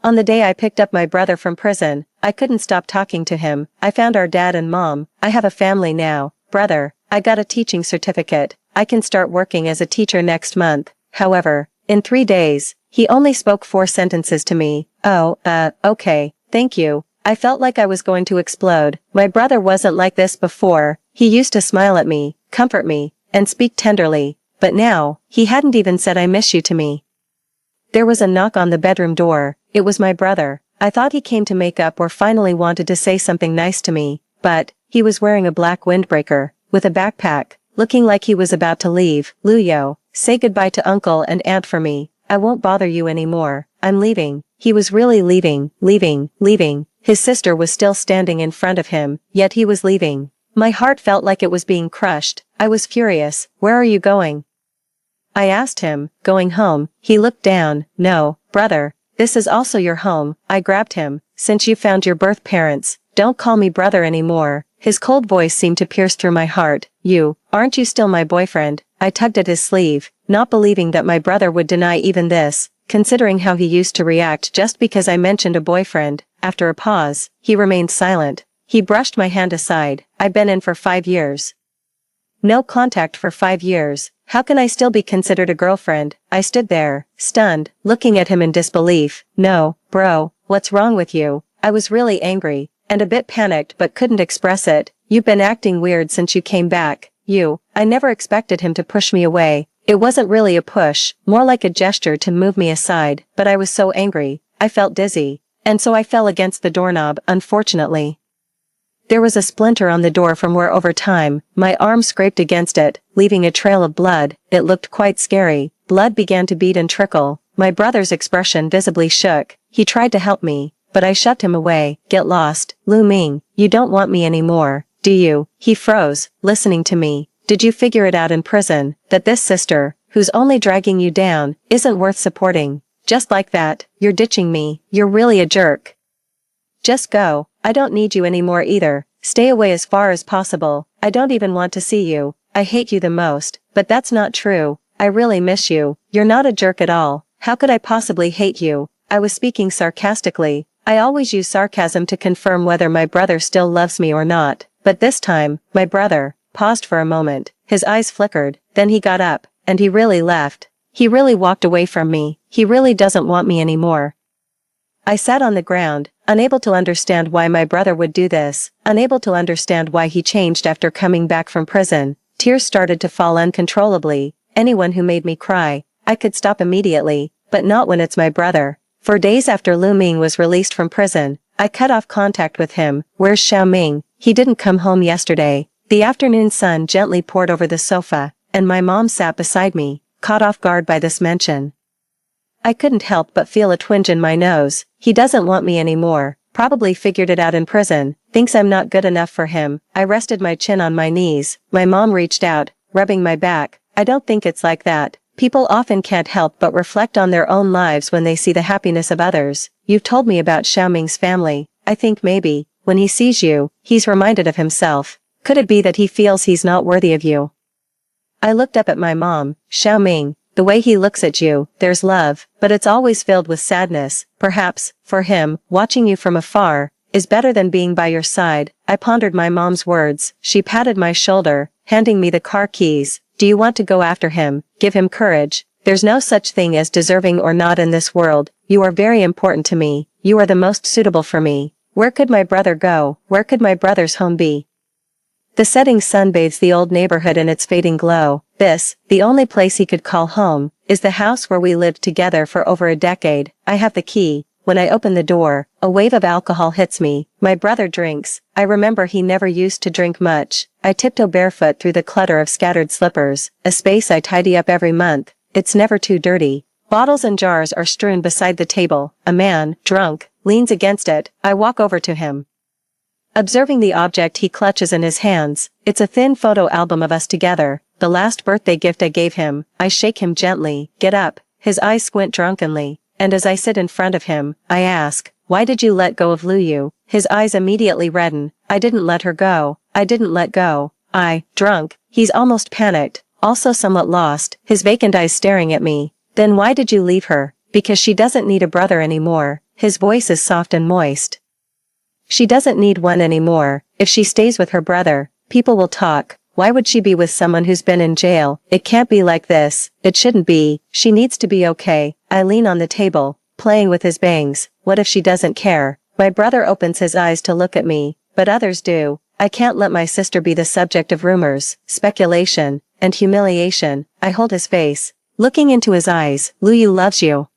On the day I picked up my brother from prison, I couldn't stop talking to him. I found our dad and mom. I have a family now. Brother, I got a teaching certificate. I can start working as a teacher next month. However, in 3 days, He only spoke 4 sentences to me. Oh, okay, thank you. I felt like I was going to explode. My brother wasn't like this before. He used to smile at me, comfort me, and speak tenderly. But now, he hadn't even said I miss you to me. There was a knock on the bedroom door. It was my brother. I thought he came to make up or finally wanted to say something nice to me, but he was wearing a black windbreaker, with a backpack, looking like he was about to leave. Luyo, say goodbye to Uncle and Aunt for me. I won't bother you anymore. I'm leaving. He was really leaving. His sister was still standing in front of him, yet he was leaving. My heart felt like it was being crushed. I was furious. Where are you going? I asked him. Going home. He looked down. No, brother. This is also your home. I grabbed him. Since you found your birth parents, don't call me brother anymore. His cold voice seemed to pierce through my heart. Aren't you still my boyfriend? I tugged at his sleeve, not believing that my brother would deny even this, considering how he used to react just because I mentioned a boyfriend. After a pause, he remained silent. He brushed my hand aside. I've been in for 5 years. No contact for 5 years. How can I still be considered a girlfriend? I stood there, stunned, looking at him in disbelief. No, bro, what's wrong with you? I was really angry, and a bit panicked but couldn't express it. You've been acting weird since you came back. I never expected him to push me away. It wasn't really a push, more like a gesture to move me aside, but I was so angry. I felt dizzy, and so I fell against the doorknob, unfortunately. There was a splinter on the door from where over time, my arm scraped against it, leaving a trail of blood. It looked quite scary. Blood began to bead and trickle. My brother's expression visibly shook. He tried to help me, but I shoved him away. Get lost, Lu Ming. You don't want me anymore, do you? He froze, listening to me. Did you figure it out in prison, that this sister, who's only dragging you down, isn't worth supporting? Just like that, you're ditching me. You're really a jerk. Just go. I don't need you anymore either. Stay away as far as possible. I don't even want to see you. I hate you the most, but that's not true. I really miss you. You're not a jerk at all. How could I possibly hate you? I was speaking sarcastically. I always use sarcasm to confirm whether my brother still loves me or not. But this time, my brother paused for a moment. His eyes flickered, then he got up, and he really left. He really walked away from me. He really doesn't want me anymore. I sat on the ground, unable to understand why my brother would do this, unable to understand why he changed after coming back from prison. Tears started to fall uncontrollably. Anyone who made me cry, I could stop immediately, but not when it's my brother. For days after Lu Ming was released from prison, I cut off contact with him. Where's Xiao Ming? He didn't come home yesterday. The afternoon sun gently poured over the sofa, and my mom sat beside me, caught off guard by this mention. I couldn't help but feel a twinge in my nose. He doesn't want me anymore. Probably figured it out in prison. Thinks I'm not good enough for him. I rested my chin on my knees. My mom reached out, rubbing my back. I don't think it's like that. People often can't help but reflect on their own lives when they see the happiness of others. You've told me about Xiao Ming's family. I think maybe, when he sees you, he's reminded of himself. Could it be that he feels he's not worthy of you? I looked up at my mom. Xiao Ming, the way he looks at you, there's love, but it's always filled with sadness. Perhaps, for him, watching you from afar is better than being by your side. I pondered my mom's words. She patted my shoulder, handing me the car keys. Do you want to go after him? Give him courage. There's no such thing as deserving or not in this world. You are very important to me. You are the most suitable for me. Where could my brother go? Where could my brother's home be? The setting sun bathes the old neighborhood in its fading glow. This, the only place he could call home, is the house where we lived together for over a decade. I have the key. When I open the door, a wave of alcohol hits me. My brother drinks. I remember he never used to drink much. I tiptoe barefoot through the clutter of scattered slippers, a space I tidy up every month. It's never too dirty. Bottles and jars are strewn beside the table. A man, drunk, leans against it. I walk over to him. Observing the object he clutches in his hands, it's a thin photo album of us together, the last birthday gift I gave him. I shake him gently. Get up. His eyes squint drunkenly, and as I sit in front of him, I ask, why did you let go of Luyu? His eyes immediately redden. I didn't let her go. I didn't let go. Drunk. He's almost panicked, also somewhat lost, his vacant eyes staring at me. Then why did you leave her? Because she doesn't need a brother anymore. His voice is soft and moist. She doesn't need one anymore. If she stays with her brother, people will talk. Why would she be with someone who's been in jail? It can't be like this. It shouldn't be. She needs to be okay. I lean on the table, playing with his bangs. What if she doesn't care? My brother opens his eyes to look at me, but others do. I can't let my sister be the subject of rumors, speculation, and humiliation. I hold his face, looking into his eyes. Lu Yu loves you.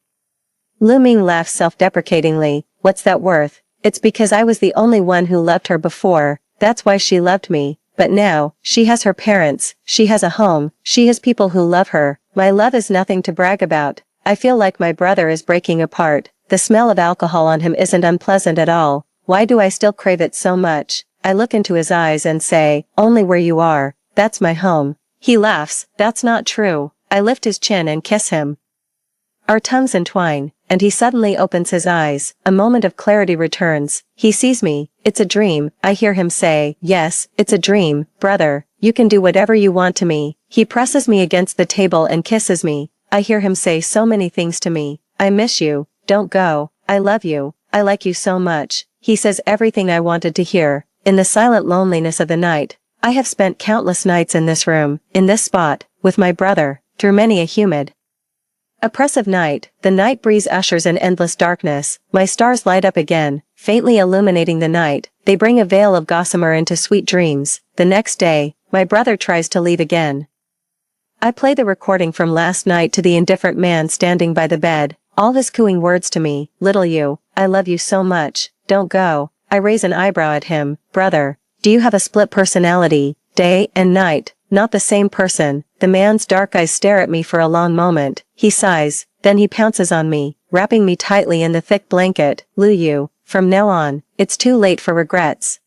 Lu Ming laughs self-deprecatingly. What's that worth? It's because I was the only one who loved her before. That's why she loved me. But now, she has her parents, she has a home, she has people who love her. My love is nothing to brag about. I feel like my brother is breaking apart. The smell of alcohol on him isn't unpleasant at all. Why do I still crave it so much? I look into his eyes and say, only where you are. That's my home. He laughs. That's not true. I lift his chin and kiss him. Our tongues entwine, and he suddenly opens his eyes. A moment of clarity returns. He sees me. It's a dream. I hear him say, yes, it's a dream, brother. You can do whatever you want to me. He presses me against the table and kisses me. I hear him say so many things to me. I miss you. Don't go. I love you. I like you so much. He says everything I wanted to hear. In the silent loneliness of the night, I have spent countless nights in this room, in this spot, with my brother, through many a humid, oppressive night. The night breeze ushers in endless darkness. My stars light up again, faintly illuminating the night. They bring a veil of gossamer into sweet dreams. The next day, my brother tries to leave again. I play the recording from last night to the indifferent man standing by the bed, all his cooing words to me. Little you, I love you so much. Don't go. I raise an eyebrow at him. Brother, do you have a split personality? Day and night, not the same person. The man's dark eyes stare at me for a long moment. He sighs, then he pounces on me, wrapping me tightly in the thick blanket. Lu Yu, from now on, it's too late for regrets.